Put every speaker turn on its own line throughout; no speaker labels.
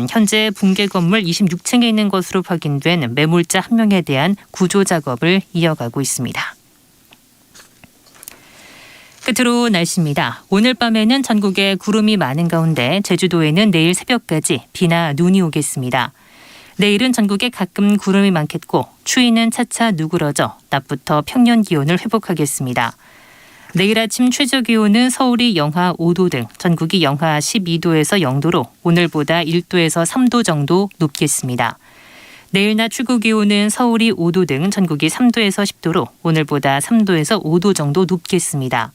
현재 붕괴 건물 26층에 있는 것으로 확인된 매몰자 1명에 대한 구조 작업을 이어가고 있습니다. 끝으로 날씨입니다. 오늘 밤에는 전국에 구름이 많은 가운데 제주도에는 내일 새벽까지 비나 눈이 오겠습니다. 내일은 전국에 가끔 구름이 많겠고 추위는 차차 누그러져 낮부터 평년 기온을 회복하겠습니다. 내일 아침 최저 기온은 서울이 영하 5도 등 전국이 영하 12도에서 0도로 오늘보다 1도에서 3도 정도 높겠습니다. 내일 낮 최고 기온은 서울이 5도 등 전국이 3도에서 10도로 오늘보다 3도에서 5도 정도 높겠습니다.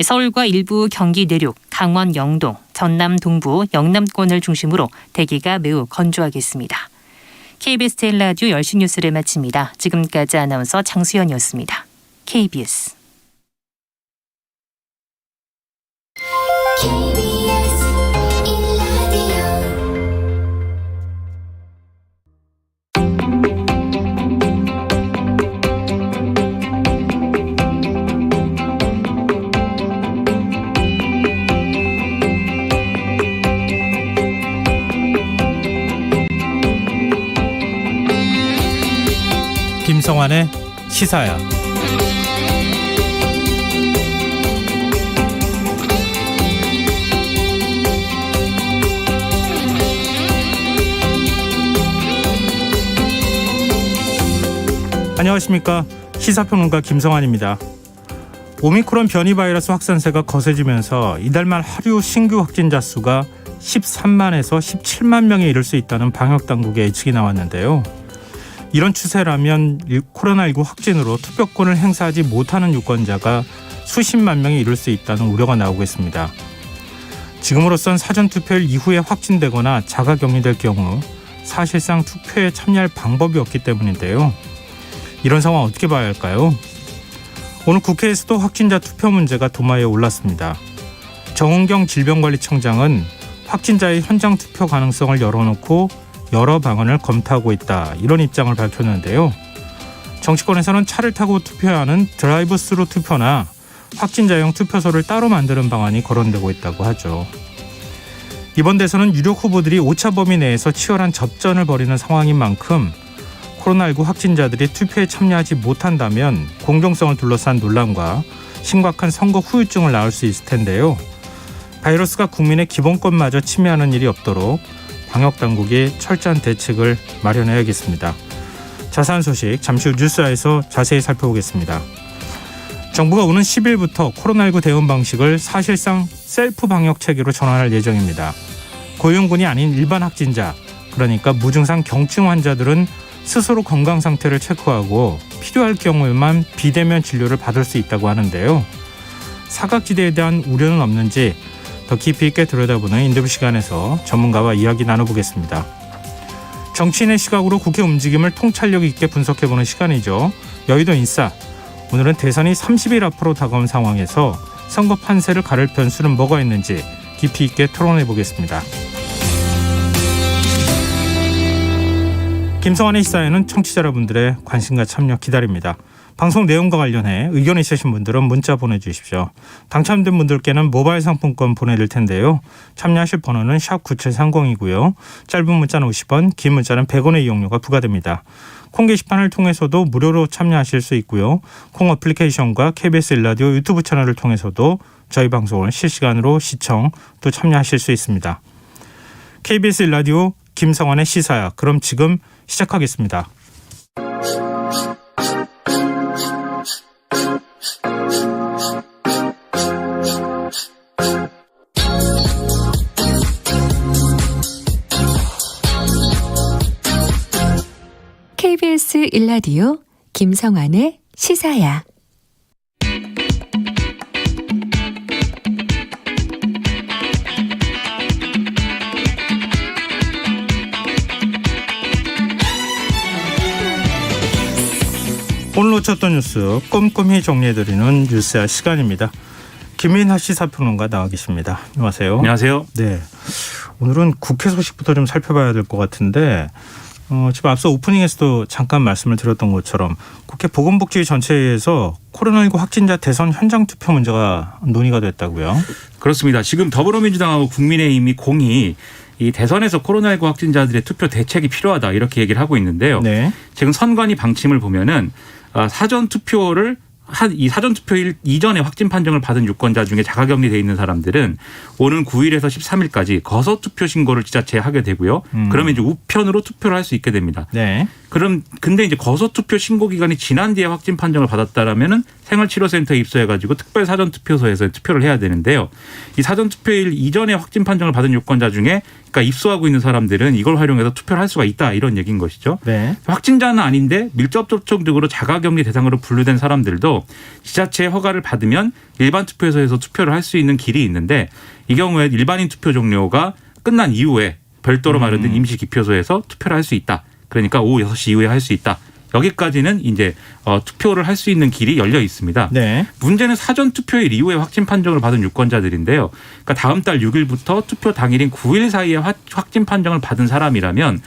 서울과 일부 경기 내륙, 강원 영동, 전남 동부, 영남권을 중심으로 대기가 매우 건조하겠습니다. KBS 제일 라디오 10시 뉴스를 마칩니다. 지금까지 아나운서 장수연이었습니다. KBS
김성환의 시사야. 안녕하십니까. 시사평론가 김성환입니다. 오미크론 변이 바이러스 확산세가 거세지면서 이달 말 하루 신규 확진자 수가 13만에서 17만 명에 이를 수 있다는 방역당국의 예측이 나왔는데요. 이런 추세라면 코로나19 확진으로 투표권을 행사하지 못하는 유권자가 수십만 명에 이를 수 있다는 우려가 나오고 있습니다. 지금으로선 사전투표일 이후에 확진되거나 자가격리될 경우 사실상 투표에 참여할 방법이 없기 때문인데요. 이런 상황 어떻게 봐야 할까요? 오늘 국회에서도 확진자 투표 문제가 도마에 올랐습니다. 정은경 질병관리청장은 확진자의 현장 투표 가능성을 열어놓고 여러 방안을 검토하고 있다, 이런 입장을 밝혔는데요. 정치권에서는 차를 타고 투표하는 드라이브 스루 투표나 확진자용 투표소를 따로 만드는 방안이 거론되고 있다고 하죠. 이번 대선은 유력 후보들이 오차 범위 내에서 치열한 접전을 벌이는 상황인 만큼 코로나19 확진자들이 투표에 참여하지 못한다면 공정성을 둘러싼 논란과 심각한 선거 후유증을 낳을 수 있을 텐데요. 바이러스가 국민의 기본권마저 침해하는 일이 없도록 방역당국이 철저한 대책을 마련해야겠습니다. 자세한 소식 잠시 후 뉴스아에서 자세히 살펴보겠습니다. 정부가 오는 10일부터 코로나19 대응 방식을 사실상 셀프 방역 체계로 전환할 예정입니다. 고위험군이 아닌 일반 확진자, 그러니까 무증상 경증 환자들은 스스로 건강 상태를 체크하고 필요할 경우에만 비대면 진료를 받을 수 있다고 하는데요. 사각지대에 대한 우려는 없는지 더 깊이 있게 들여다보는 인터뷰 시간에서 전문가와 이야기 나눠보겠습니다. 정치인의 시각으로 국회 움직임을 통찰력 있게 분석해보는 시간이죠. 여의도 인싸. 오늘은 대선이 30일 앞으로 다가온 상황에서 선거 판세를 가를 변수는 뭐가 있는지 깊이 있게 토론해보겠습니다. 김성환의 시사에는 청취자 여러분들의 관심과 참여 기다립니다. 방송 내용과 관련해 의견 있으신 분들은 문자 보내주십시오. 당첨된 분들께는 모바일 상품권 보내드릴 텐데요. 참여하실 번호는 샵 9730이고요. 짧은 문자는 50원, 긴 문자는 100원의 이용료가 부과됩니다. 콩 게시판을 통해서도 무료로 참여하실 수 있고요. 콩 어플리케이션과 KBS 일라디오 유튜브 채널을 통해서도 저희 방송을 실시간으로 시청 또 참여하실 수 있습니다. KBS 일라디오 김성환의 시사야. 그럼 지금 시작하겠습니다.
KBS 일라디오 김성환의 시사야.
오늘 놓쳤던 뉴스 꼼꼼히 정리해드리는 뉴스야 시간입니다. 김민하 시사평론가 나와 계십니다. 안녕하세요.
안녕하세요.
네, 오늘은 국회 소식부터 좀 살펴봐야 될 것 같은데 지금 앞서 오프닝에서도 잠깐 말씀을 드렸던 것처럼 국회 보건복지위 전체회의에서 코로나19 확진자 대선 현장 투표 문제가 논의가 됐다고요?
그렇습니다. 지금 더불어민주당하고 국민의힘이 공히 이 대선에서 코로나19 확진자들의 투표 대책이 필요하다 이렇게 얘기를 하고 있는데요.
네.
지금 선관위 방침을 보면은 사전 투표를 이 사전 투표일 이전에 확진 판정을 받은 유권자 중에 자가격리돼 있는 사람들은 오는 9일에서 13일까지 거소 투표 신고를 지자체에 하게 되고요. 그러면 이제 우편으로 투표를 할 수 있게 됩니다.
네.
근데 이제 거소 투표 신고 기간이 지난 뒤에 확진 판정을 받았다라면은 생활치료센터에 입소해가지고 특별 사전 투표소에서 투표를 해야 되는데요. 이 사전 투표일 이전에 확진 판정을 받은 유권자 중에 그러니까 입소하고 있는 사람들은 이걸 활용해서 투표를 할 수가 있다 이런 얘기인 것이죠.
네.
확진자는 아닌데 밀접 접촉적으로 자가격리 대상으로 분류된 사람들도 지자체의 허가를 받으면 일반 투표소에서 투표를 할 수 있는 길이 있는데 이 경우에 일반인 투표 종료가 끝난 이후에 별도로 마련된 임시 기표소에서 투표를 할 수 있다. 그러니까 오후 6시 이후에 할 수 있다. 여기까지는 이제 투표를 할 수 있는 길이 열려 있습니다.
네.
문제는 사전 투표일 이후에 확진 판정을 받은 유권자들인데요. 그러니까 다음 달 6일부터 투표 당일인 9일 사이에 확진 판정을 받은 사람이라면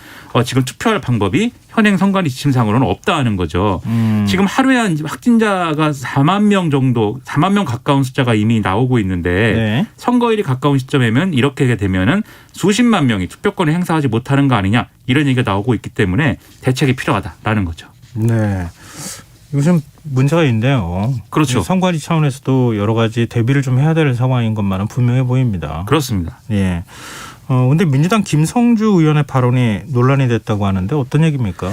지금 투표할 방법이 현행 선관위 지침상으로는 없다는 거죠. 지금 하루에 한 확진자가 4만 명 정도, 4만 명 가까운 숫자가 이미 나오고 있는데
네.
선거일이 가까운 시점에는 이렇게 되면은 수십만 명이 투표권을 행사하지 못하는 거 아니냐 이런 얘기가 나오고 있기 때문에 대책이 필요하다라는 거죠.
네. 요즘 문제가 있네요.
그렇죠.
선관위 차원에서도 여러 가지 대비를 좀 해야 될 상황인 것만은 분명해 보입니다.
그렇습니다.
예. 근데 민주당 김성주 의원의 발언이 논란이 됐다고 하는데 어떤 얘기입니까?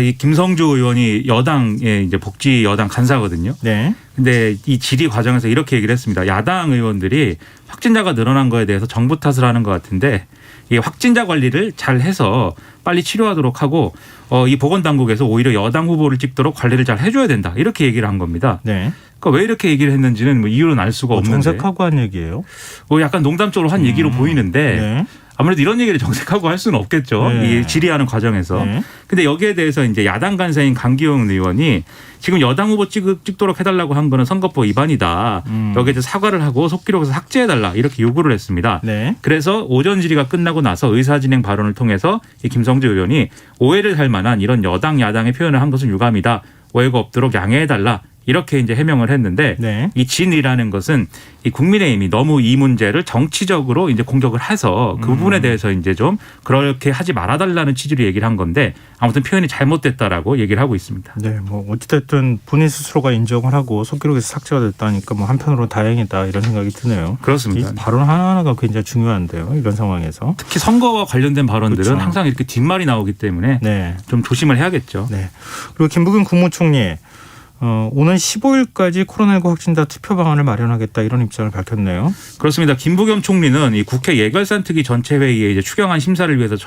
이 김성주 의원이 여당의 이제 복지 여당 간사거든요.
네.
근데 이 질의 과정에서 이렇게 얘기를 했습니다. 야당 의원들이 확진자가 늘어난 거에 대해서 정부 탓을 하는 것 같은데 이 확진자 관리를 잘 해서 빨리 치료하도록 하고 이 보건당국에서 오히려 여당 후보를 찍도록 관리를 잘 해줘야 된다. 이렇게 얘기를 한 겁니다.
네.
그러니까 왜 이렇게 얘기를 했는지는 뭐 이유는 알 수가 없는데.
정색하고 한 얘기예요?
약간 농담적으로 한 얘기로 보이는데
네.
아무래도 이런 얘기를 정색하고 할 수는 없겠죠.
네.
이 질의하는 과정에서.
네.
근데 여기에 대해서 이제 야당 간사인 강기용 의원이 지금 여당 후보 찍도록 해달라고 한 거는 선거법 위반이다. 여기에 대해서 사과를 하고 속기록에서 삭제해달라 이렇게 요구를 했습니다.
네.
그래서 오전 질의가 끝나고 나서 의사진행 발언을 통해서 이 김성주 의원이 오해를 살 만한 이런 여당 야당의 표현을 한 것은 유감이다. 오해가 없도록 양해해달라. 이렇게 이제 해명을 했는데
네.
이 진이라는 것은 이 국민의힘이 너무 이 문제를 정치적으로 이제 공격을 해서 그 부분에 대해서 이제 좀 그렇게 하지 말아달라는 취지로 얘기를 한 건데 아무튼 표현이 잘못됐다라고 얘기를 하고 있습니다.
네, 뭐 어찌됐든 본인 스스로가 인정을 하고 속기록에서 삭제가 됐다니까 뭐 한편으로는 다행이다 이런 생각이 드네요.
그렇습니다.
이 발언 하나하나가 굉장히 중요한데요. 이런 상황에서.
특히 선거와 관련된 발언들은
그렇죠.
항상 이렇게 뒷말이 나오기 때문에
네.
좀 조심을 해야겠죠.
네. 그리고 김부겸 국무총리 오는 15일까지 코로나19 확진자 투표 방안을 마련하겠다 이런 입장을 밝혔네요.
그렇습니다. 김부겸 총리는 이 국회 예결산특위 전체 회의에 이제 추경안 심사를 위해서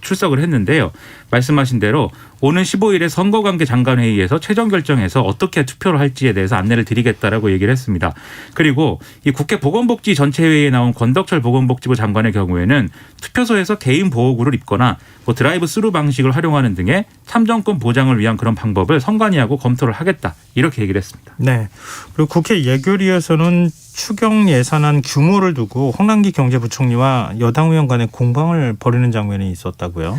출석을 했는데요. 말씀하신 대로 오는 15일에 선거관계 장관회의에서 최종 결정해서 어떻게 투표를 할지에 대해서 안내를 드리겠다라고 얘기를 했습니다. 그리고 이 국회 보건복지 전체 회의에 나온 권덕철 보건복지부 장관의 경우에는 투표소에서 개인 보호구를 입거나 뭐 드라이브 스루 방식을 활용하는 등의 참정권 보장을 위한 그런 방법을 선관위하고 검토를 하겠다. 이렇게 얘기를 했습니다.
네. 그리고 국회 예결위에서는 추경 예산안 규모를 두고 홍남기 경제부총리와 여당 의원 간의 공방을 벌이는 장면이 있었다고요.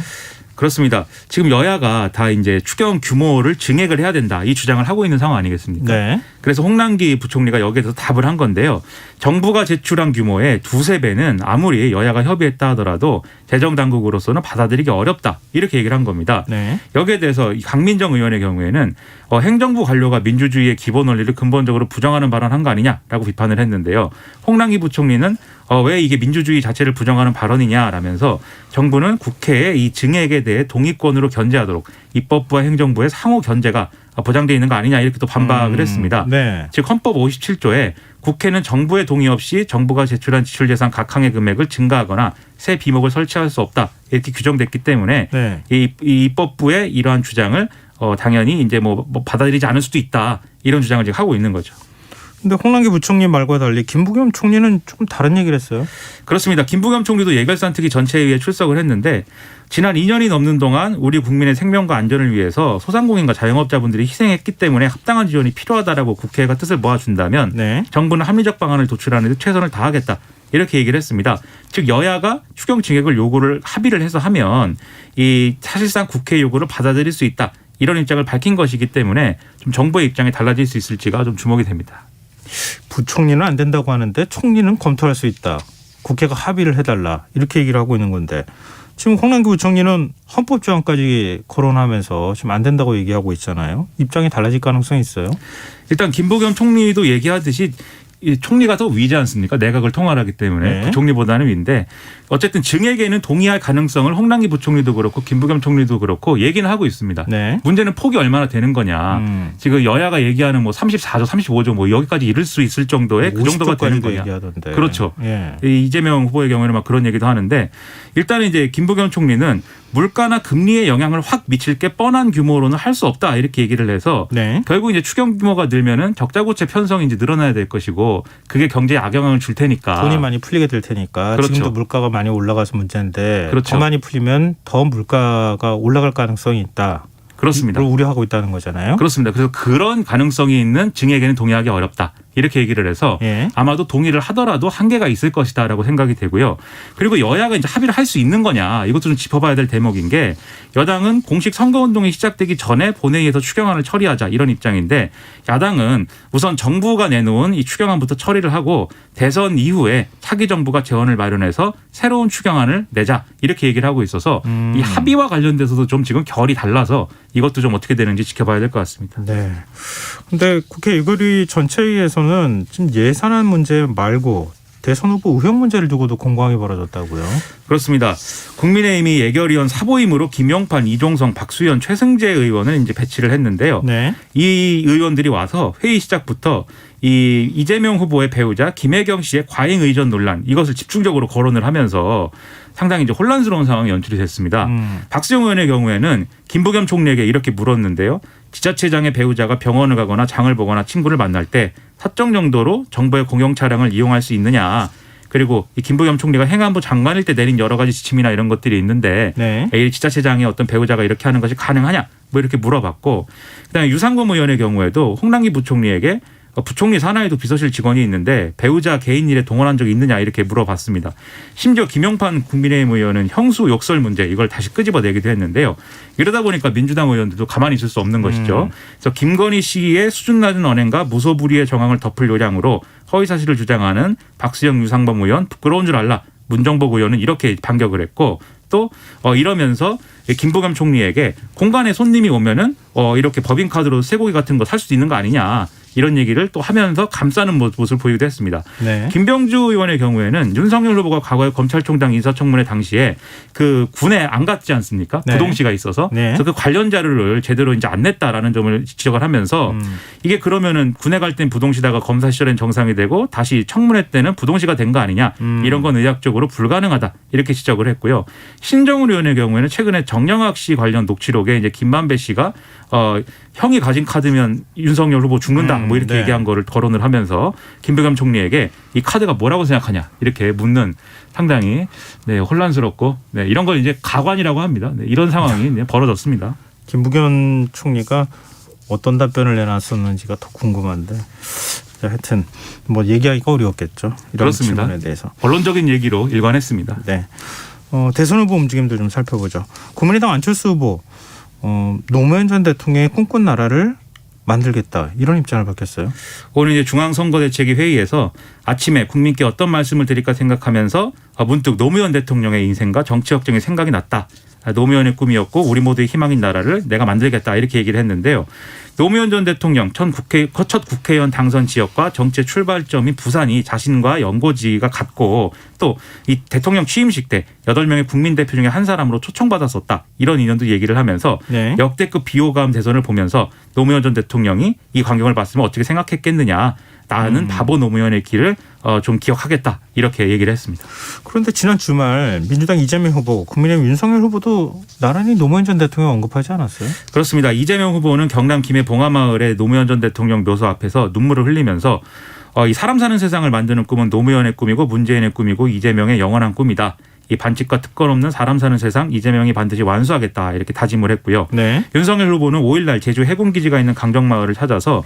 그렇습니다. 지금 여야가 다 이제 추경 규모를 증액을 해야 된다. 이 주장을 하고 있는 상황 아니겠습니까?
네.
그래서 홍남기 부총리가 여기에 대해서 답을 한 건데요. 정부가 제출한 규모의 2~3배는 아무리 여야가 협의했다 하더라도 재정당국으로서는 받아들이기 어렵다. 이렇게 얘기를 한 겁니다.
네.
여기에 대해서 강민정 의원의 경우에는 행정부 관료가 민주주의의 기본 원리를 근본적으로 부정하는 발언한 거 아니냐라고 비판을 했는데요. 홍남기 부총리는 왜 이게 민주주의 자체를 부정하는 발언이냐라면서 정부는 국회의 이 증액에 대해 동의권으로 견제하도록 입법부와 행정부의 상호 견제가 보장되어 있는 거 아니냐 이렇게 또 반박을 했습니다.
네.
즉 헌법 57조에 국회는 정부의 동의 없이 정부가 제출한 지출 예산 각항의 금액을 증가하거나 새 비목을 설치할 수 없다 이렇게 규정됐기 때문에
네.
이 입법부의 이러한 주장을 당연히 이제 뭐 받아들이지 않을 수도 있다 이런 주장을 지금 하고 있는 거죠.
근데 홍남기 부총리 말과 달리 김부겸 총리는 조금 다른 얘기를 했어요.
그렇습니다. 김부겸 총리도 예결산특위 전체회의에 출석을 했는데 지난 2년이 넘는 동안 우리 국민의 생명과 안전을 위해서 소상공인과 자영업자분들이 희생했기 때문에 합당한 지원이 필요하다라고 국회가 뜻을 모아준다면
네. 정부는
합리적 방안을 도출하는 데 최선을 다하겠다. 이렇게 얘기를 했습니다. 즉 여야가 추경 증액을 요구를 합의를 해서 하면 이 사실상 국회 요구를 받아들일 수 있다. 이런 입장을 밝힌 것이기 때문에 좀 정부의 입장이 달라질 수 있을지가 좀 주목이 됩니다.
부총리는 안 된다고 하는데 총리는 검토할 수 있다. 국회가 합의를 해달라 이렇게 얘기를 하고 있는 건데 지금 홍남기 부총리는 헌법 조항까지 거론하면서 지금 안 된다고 얘기하고 있잖아요. 입장이 달라질 가능성이 있어요.
일단 김부겸 총리도 얘기하듯이 이 총리가 더 위지 않습니까? 내각을 통할하기 때문에
네.
부총리보다는 위인데 어쨌든 증액에는 동의할 가능성을 홍남기 부총리도 그렇고 김부겸 총리도 그렇고 얘기는 하고 있습니다.
네.
문제는 폭이 얼마나 되는 거냐. 지금 여야가 얘기하는 뭐 34조, 35조 뭐 여기까지 이를 수 있을 정도의 그 정도가 되는
50조까지도
거냐.
얘기하던데.
그렇죠.
예.
이 이재명 후보의 경우에는 막 그런 얘기도 하는데 일단은 이제 김부겸 총리는 물가나 금리에 영향을 확 미칠 게 뻔한 규모로는 할 수 없다 이렇게 얘기를 해서
네.
결국 이제 추경 규모가 늘면은 적자고체 편성이 이제 늘어나야 될 것이고 그게 경제에 악영향을 줄 테니까
돈이 많이 풀리게 될 테니까
그렇죠.
지금도 물가가 많이 올라가서 문제인데
그렇죠.
더 많이 풀리면 더 물가가 올라갈 가능성이 있다.
그렇습니다.
이걸 우려하고 있다는 거잖아요.
그렇습니다. 그래서 그런 가능성이 있는 증액에는 동의하기 어렵다. 이렇게 얘기를 해서
예.
아마도 동의를 하더라도 한계가 있을 것이다라고 생각이 되고요. 그리고 여야가 이제 합의를 할 수 있는 거냐 이것도 좀 짚어봐야 될 대목인 게 여당은 공식 선거운동이 시작되기 전에 본회의에서 추경안을 처리하자 이런 입장인데 야당은 우선 정부가 내놓은 이 추경안부터 처리를 하고 대선 이후에 차기 정부가 재원을 마련해서 새로운 추경안을 내자 이렇게 얘기를 하고 있어서 이 합의와 관련돼서도 좀 지금 결이 달라서 이것도 좀 어떻게 되는지 지켜봐야 될 것 같습니다.
네. 근데 국회 일거리 전체회의에서는 지금 예산안 문제 말고 대선 후보 의혹 문제를 두고도 공방이 벌어졌다고요.
그렇습니다. 국민의힘이 예결위원 사보임으로 김용판, 이종성, 박수현, 최승재 의원을 이제 배치를 했는데요.
네.
이 의원들이 와서 회의 시작부터 이 이재명 후보의 배우자 김혜경 씨의 과잉 의전 논란 이것을 집중적으로 거론을 하면서 상당히 이제 혼란스러운 상황이 연출이 됐습니다. 박수영 의원의 경우에는 김부겸 총리에게 이렇게 물었는데요. 지자체장의 배우자가 병원을 가거나 장을 보거나 친구를 만날 때 사적 정도로 정부의 공용 차량을 이용할 수 있느냐. 그리고 이 김부겸 총리가 행안부 장관일 때 내린 여러 가지 지침이나 이런 것들이 있는데
네.
이 지자체장의 어떤 배우자가 이렇게 하는 것이 가능하냐 뭐 이렇게 물어봤고 그다음에 유상범 의원의 경우에도 홍남기 부총리에게 부총리 산하에도 비서실 직원이 있는데 배우자 개인 일에 동원한 적이 있느냐 이렇게 물어봤습니다. 심지어 김용판 국민의힘 의원은 형수 욕설 문제 이걸 다시 끄집어내기도 했는데요. 이러다 보니까 민주당 의원들도 가만히 있을 수 없는 것이죠. 그래서 김건희 씨의 수준 낮은 언행과 무소불위의 정황을 덮을 요량으로 허위사실을 주장하는 박수영 유상범 의원 부끄러운 줄 알라. 문정복 의원은 이렇게 반격을 했고 또 이러면서 김부겸 총리에게 공간에 손님이 오면은 이렇게 법인카드로 쇠고기 같은 거 살 수도 있는 거 아니냐. 이런 얘기를 또 하면서 감싸는 모습을 보이기도 했습니다.
네.
김병주 의원의 경우에는 윤석열 후보가 과거에 검찰총장 인사청문회 당시에 그 군에 안 갔지 않습니까?
네.
부동시가 있어서.
네.
그래서 그 관련 자료를 제대로 이제 안 냈다라는 점을 지적을 하면서 이게 그러면은 군에 갈 땐 부동시다가 검사 시절엔 정상이 되고 다시 청문회 때는 부동시가 된 거 아니냐. 이런 건 의학적으로 불가능하다. 이렇게 지적을 했고요. 신정훈 의원의 경우에는 최근에 정영학 씨 관련 녹취록에 이제 김만배 씨가 형이 가진 카드면 윤석열 후보 죽는다 뭐 이렇게
네.
얘기한 거를 거론을 하면서 김부겸 총리에게 이 카드가 뭐라고 생각하냐 이렇게 묻는 상당히 혼란스럽고 이런 걸 이제 가관이라고 합니다. 이런 상황이 이제 벌어졌습니다.
김부겸 총리가 어떤 답변을 내놨었는지가 더 궁금한데 하여튼 뭐 얘기하기가 어려웠겠죠. 이런
그렇습니다.
질문에 대해서.
본론적인 얘기로 일관했습니다.
네. 대선 후보 움직임도 좀 살펴보죠. 국민의당 안철수 후보 노무현 전 대통령의 꿈꾼 나라를 만들겠다 이런 입장을 밝혔어요.
오늘 이제 중앙선거대책위 회의에서 아침에 국민께 어떤 말씀을 드릴까 생각하면서 문득 노무현 대통령의 인생과 정치 역정이 생각이 났다. 노무현의 꿈이었고 우리 모두의 희망인 나라를 내가 만들겠다 이렇게 얘기를 했는데요. 노무현 전 대통령 첫 국회의원 당선 지역과 정치의 출발점인 부산이 자신과 연고지가 같고 또 이 대통령 취임식 때 8명의 국민 대표 중에 한 사람으로 초청받았었다. 이런 인연도 얘기를 하면서
네.
역대급 비호감 대선을 보면서 노무현 전 대통령이 이 광경을 봤으면 어떻게 생각했겠느냐. 나는 바보 노무현의 길을 좀 기억하겠다. 이렇게 얘기를 했습니다.
그런데 지난 주말 민주당 이재명 후보, 국민의힘 윤석열 후보도 나란히 노무현 전 대통령 언급하지 않았어요?
그렇습니다. 이재명 후보는 경남 김해 봉하마을의 노무현 전 대통령 묘소 앞에서 눈물을 흘리면서 이 사람 사는 세상을 만드는 꿈은 노무현의 꿈이고 문재인의 꿈이고 이재명의 영원한 꿈이다. 이 반칙과 특권 없는 사람 사는 세상 이재명이 반드시 완수하겠다. 이렇게 다짐을 했고요.
네.
윤석열 후보는 5일 날 제주 해군기지가 있는 강정마을을 찾아서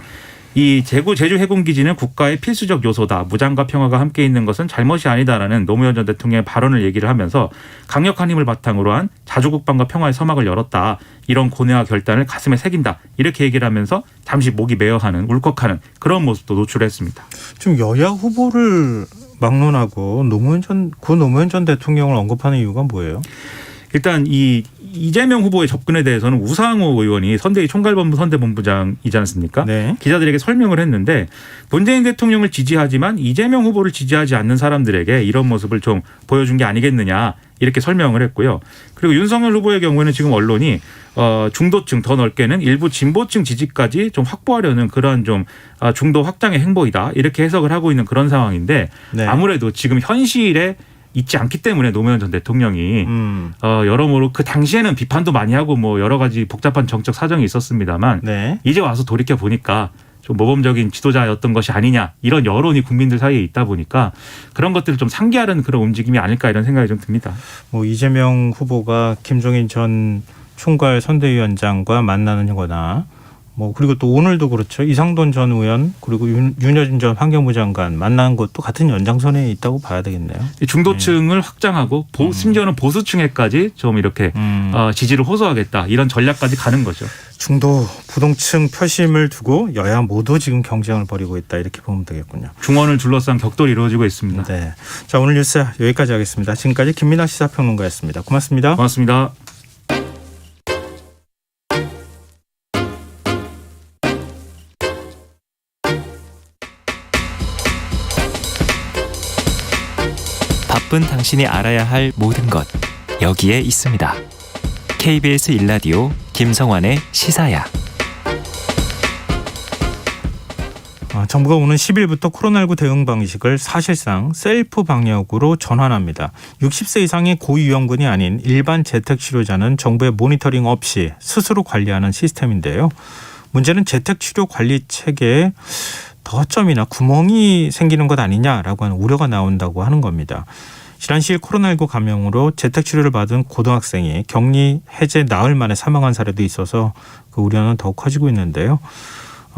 이 제주 해군기지는 국가의 필수적 요소다. 무장과 평화가 함께 있는 것은 잘못이 아니다라는 노무현 전 대통령의 발언을 얘기를 하면서 강력한 힘을 바탕으로 한 자주국방과 평화의 서막을 열었다. 이런 고뇌와 결단을 가슴에 새긴다. 이렇게 얘기를 하면서 잠시 목이 메어하는 울컥하는 그런 모습도 노출했습니다.
지금 여야 후보를 막론하고 구 노무현 전 대통령을 언급하는 이유가 뭐예요?
일단 이 이재명 후보의 접근에 대해서는 우상호 의원이 선대위 총괄본부 선대본부장이지 않습니까?
네.
기자들에게 설명을 했는데 문재인 대통령을 지지하지만 이재명 후보를 지지하지 않는 사람들에게 이런 모습을 좀 보여준 게 아니겠느냐 이렇게 설명을 했고요. 그리고 윤석열 후보의 경우에는 지금 언론이 중도층 더 넓게는 일부 진보층 지지까지 좀 확보하려는 그런 좀 중도 확장의 행보이다 이렇게 해석을 하고 있는 그런 상황인데
네.
아무래도 지금 현실에 있지 않기 때문에 노무현 전 대통령이 여러모로 그 당시에는 비판도 많이 하고 뭐 여러 가지 복잡한 정책 사정이 있었습니다만
네.
이제 와서 돌이켜 보니까 좀 모범적인 지도자였던 것이 아니냐 이런 여론이 국민들 사이에 있다 보니까 그런 것들을 좀 상기하는 그런 움직임이 아닐까 이런 생각이 좀 듭니다.
뭐 이재명 후보가 김종인 전 총괄 선대위원장과 만나는 거나 뭐 그리고 또 오늘도 그렇죠. 이상돈 전 의원 그리고 윤여준 전 환경부 장관 만난 것도 같은 연장선에 있다고 봐야 되겠네요.
중도층을 확장하고 심지어는 보수층에까지 좀 이렇게 지지를 호소하겠다 이런 전략까지 가는 거죠.
중도 부동층 표심을 두고 여야 모두 지금 경쟁을 벌이고 있다 이렇게 보면 되겠군요.
중원을 둘러싼 격돌이 이루어지고 있습니다.
네. 자, 오늘 뉴스 여기까지 하겠습니다. 지금까지 김민아 시사평론가였습니다. 고맙습니다.
고맙습니다.
바쁜 당신이 알아야 할 모든 것 여기에 있습니다. KBS 1라디오 김성환의 시사야.
정부가 오는 10일부터 코로나19 대응 방식을 사실상 셀프 방역으로 전환합니다. 60세 이상의 고위험군이 아닌 일반 재택치료자는 정부의 모니터링 없이 스스로 관리하는 시스템인데요. 문제는 재택치료 관리 체계에 더점이나 구멍이 생기는 것 아니냐라고 하는 우려가 나온다고 하는 겁니다. 지난 10일 코로나19 감염으로 재택치료를 받은 고등학생이 격리 해제 나흘 만에 사망한 사례도 있어서 그 우려는 더욱 커지고 있는데요.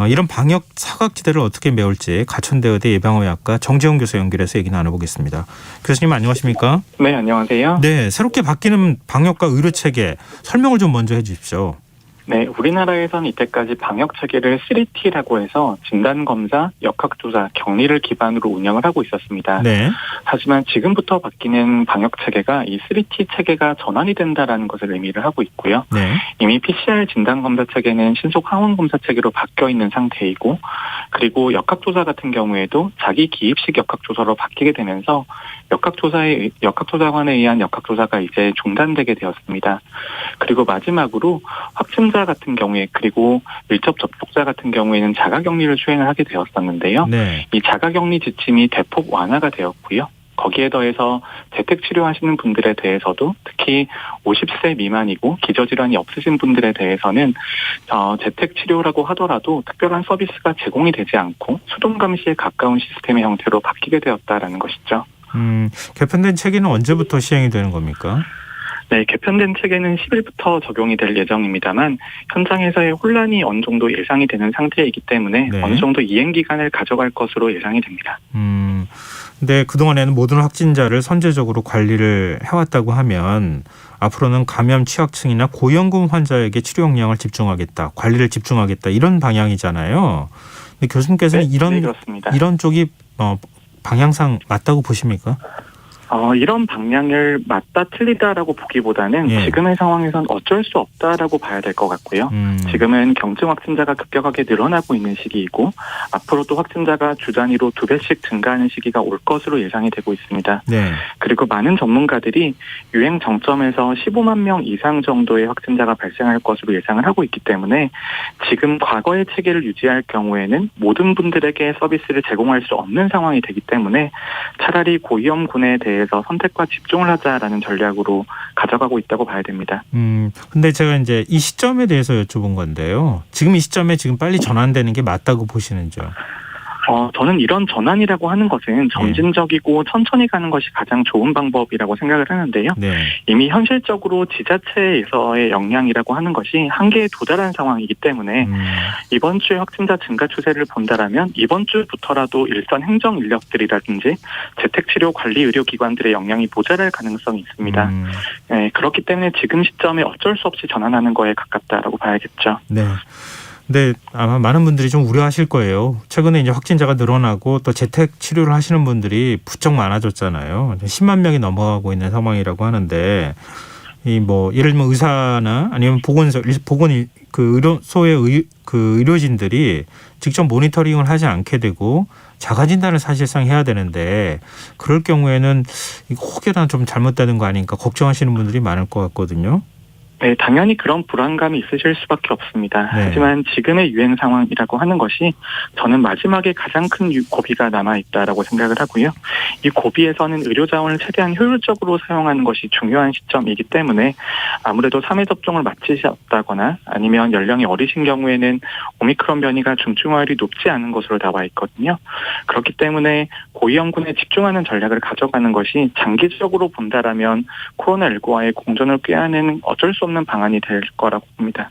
이런 방역 사각지대를 어떻게 메울지 가천대의대 예방의학과 정재훈 교수 연결해서 얘기 나눠보겠습니다. 교수님 안녕하십니까?
네, 안녕하세요.
네, 새롭게 바뀌는 방역과 의료체계 설명을 좀 먼저 해 주십시오.
네, 우리나라에서는 이때까지 방역 체계를 3T라고 해서 진단검사, 역학조사, 격리를 기반으로 운영을 하고 있었습니다.
네.
하지만 지금부터 바뀌는 방역 체계가 이 3T 체계가 전환이 된다라는 것을 의미를 하고 있고요.
네.
이미 PCR 진단검사 체계는 신속 항원검사 체계로 바뀌어 있는 상태이고, 그리고 역학조사 같은 경우에도 자기 기입식 역학조사로 바뀌게 되면서 역학조사관에 의한 역학조사가 이제 중단되게 되었습니다. 그리고 마지막으로 확진자 같은 경우에 그리고 밀접 접촉자 같은 경우에는 자가격리를 수행을 하게 되었었는데요.
네.
이 자가격리 지침이 대폭 완화가 되었고요. 거기에 더해서 재택치료하시는 분들에 대해서도 특히 50세 미만이고 기저질환이 없으신 분들에 대해서는 재택치료라고 하더라도 특별한 서비스가 제공이 되지 않고 수동감시에 가까운 시스템의 형태로 바뀌게 되었다라는 것이죠.
개편된 체계는 언제부터 시행이 되는 겁니까?
네, 개편된 체계는 10일부터 적용이 될 예정입니다만 현장에서의 혼란이 어느 정도 예상이 되는 상태이기 때문에
네.
어느 정도 이행 기간을 가져갈 것으로 예상이 됩니다.
근데 그동안에는 모든 확진자를 선제적으로 관리를 해왔다고 하면 앞으로는 감염 취약층이나 고위험군 환자에게 치료 역량을 집중하겠다, 관리를 집중하겠다 이런 방향이잖아요. 근데 교수님께서는
네, 그렇습니다.
이런 쪽이 방향상 맞다고 보십니까?
이런 방향을 맞다 틀리다라고 보기보다는
예.
지금의 상황에선 어쩔 수 없다라고 봐야 될 것 같고요. 지금은 경증 확진자가 급격하게 늘어나고 있는 시기이고 앞으로 또 확진자가 주 단위로 2배씩 증가하는 시기가 올 것으로 예상이 되고 있습니다.
네.
그리고 많은 전문가들이 유행 정점에서 15만 명 이상 정도의 확진자가 발생할 것으로 예상을 하고 있기 때문에 지금 과거의 체계를 유지할 경우에는 모든 분들에게 서비스를 제공할 수 없는 상황이 되기 때문에 차라리 고위험군에 대해서 선택과 집중을 하자라는 전략으로 가져가고 있다고 봐야 됩니다.
근데 제가 이제 이 시점에 대해서 여쭤본 건데요. 지금 이 시점에 지금 빨리 전환되는 게 맞다고 보시는지요?
저는 이런 전환이라고 하는 것은 점진적이고 천천히 가는 것이 가장 좋은 방법이라고 생각을 하는데요.
네.
이미 현실적으로 지자체에서의 역량이라고 하는 것이 한계에 도달한 상황이기 때문에 이번 주에 확진자 증가 추세를 본다라면 이번 주부터라도 일선 행정 인력들이라든지 재택치료 관리 의료기관들의 역량이 모자랄 가능성이 있습니다. 네, 그렇기 때문에 지금 시점에 어쩔 수 없이 전환하는 거에 가깝다라고 봐야겠죠.
네. 근데 아마 많은 분들이 좀 우려하실 거예요. 최근에 이제 확진자가 늘어나고 또 재택 치료를 하시는 분들이 부쩍 많아졌잖아요. 10만 명이 넘어가고 있는 상황이라고 하는데 이 뭐 예를 들면 의사나 아니면 의료소의 의료진들이 직접 모니터링을 하지 않게 되고 자가 진단을 사실상 해야 되는데 그럴 경우에는 이거 혹여나 좀 잘못되는 거 아닌가 걱정하시는 분들이 많을 것 같거든요.
네, 당연히 그런 불안감이 있으실 수밖에 없습니다.
네.
하지만 지금의 유행 상황이라고 하는 것이 저는 마지막에 가장 큰 고비가 남아있다라고 생각을 하고요. 이 고비에서는 의료 자원을 최대한 효율적으로 사용하는 것이 중요한 시점이기 때문에 아무래도 3회 접종을 마치셨다거나 아니면 연령이 어리신 경우에는 오미크론 변이가 중증화율이 높지 않은 것으로 나와 있거든요. 그렇기 때문에 고위험군에 집중하는 전략을 가져가는 것이 장기적으로 본다라면 코로나19와의 공존을 꾀하는 어쩔 수 없는 방안이 될 거라고 봅니다.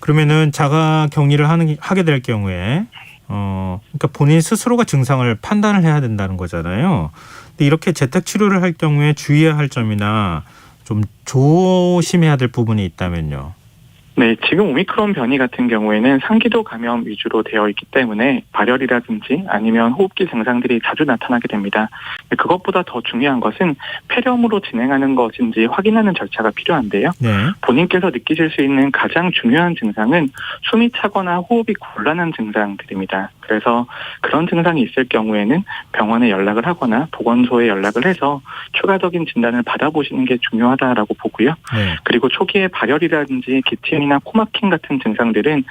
그러면은 자가 격리를 하게 될 경우에 그러니까 본인 스스로가 증상을 판단을 해야 된다는 거잖아요. 근데 이렇게 재택 치료를 할 경우에 주의해야 할 점이나 좀 조심해야 될 부분이 있다면요.
네, 지금 오미크론 변이 같은 경우에는 상기도 감염 위주로 되어 있기 때문에 발열이라든지 아니면 호흡기 증상들이 자주 나타나게 됩니다. 그것보다 더 중요한 것은 폐렴으로 진행하는 것인지 확인하는 절차가 필요한데요.
네.
본인께서 느끼실 수 있는 가장 중요한 증상은 숨이 차거나 호흡이 곤란한 증상들입니다. 그래서 그런 증상이 있을 경우에는 병원에 연락을 하거나 보건소에 연락을 해서 추가적인 진단을 받아보시는 게 중요하다라고 보고요.
네.
그리고 초기에 발열이라든지 기침이나 코막힘 같은 증상들은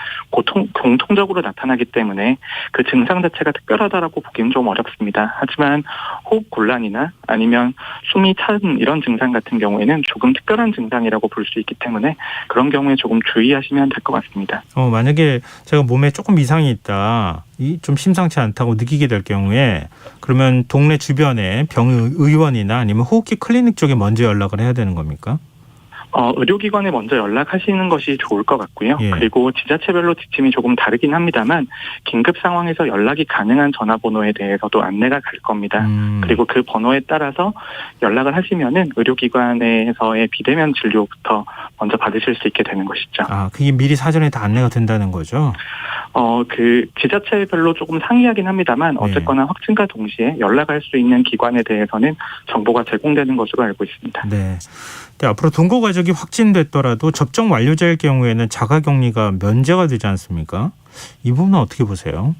공통적으로 나타나기 때문에 그 증상 자체가 특별하다라고 보기는 좀 어렵습니다. 하지만 호흡 곤란이나 아니면 숨이 찬 이런 증상 같은 경우에는 조금 특별한 증상이라고 볼 수 있기 때문에 그런 경우에 조금 주의하시면 될 것 같습니다.
만약에 제가 몸에 조금 이상이 있다, 좀 심상치 않다고 느끼게 될 경우에 그러면 동네 주변에 병의원이나 아니면 호흡기 클리닉 쪽에 먼저 연락을 해야 되는 겁니까?
의료기관에 먼저 연락하시는 것이 좋을 것 같고요.
예.
그리고 지자체별로 지침이 조금 다르긴 합니다만 긴급 상황에서 연락이 가능한 전화번호에 대해서도 안내가 갈 겁니다. 그리고 그 번호에 따라서 연락을 하시면은 의료기관에서의 비대면 진료부터 먼저 받으실 수 있게 되는 것이죠.
그게 미리 사전에 다 안내가 된다는 거죠?
그 지자체별로 조금 상이하긴 합니다만 어쨌거나 확진과 동시에 연락할 수 있는 기관에 대해서는 정보가 제공되는 것으로 알고 있습니다.
네. 근데 앞으로 동거 가족이 확진됐더라도 접종 완료자일 경우에는 자가격리가 면제가 되지 않습니까? 이 부분은 어떻게 보세요?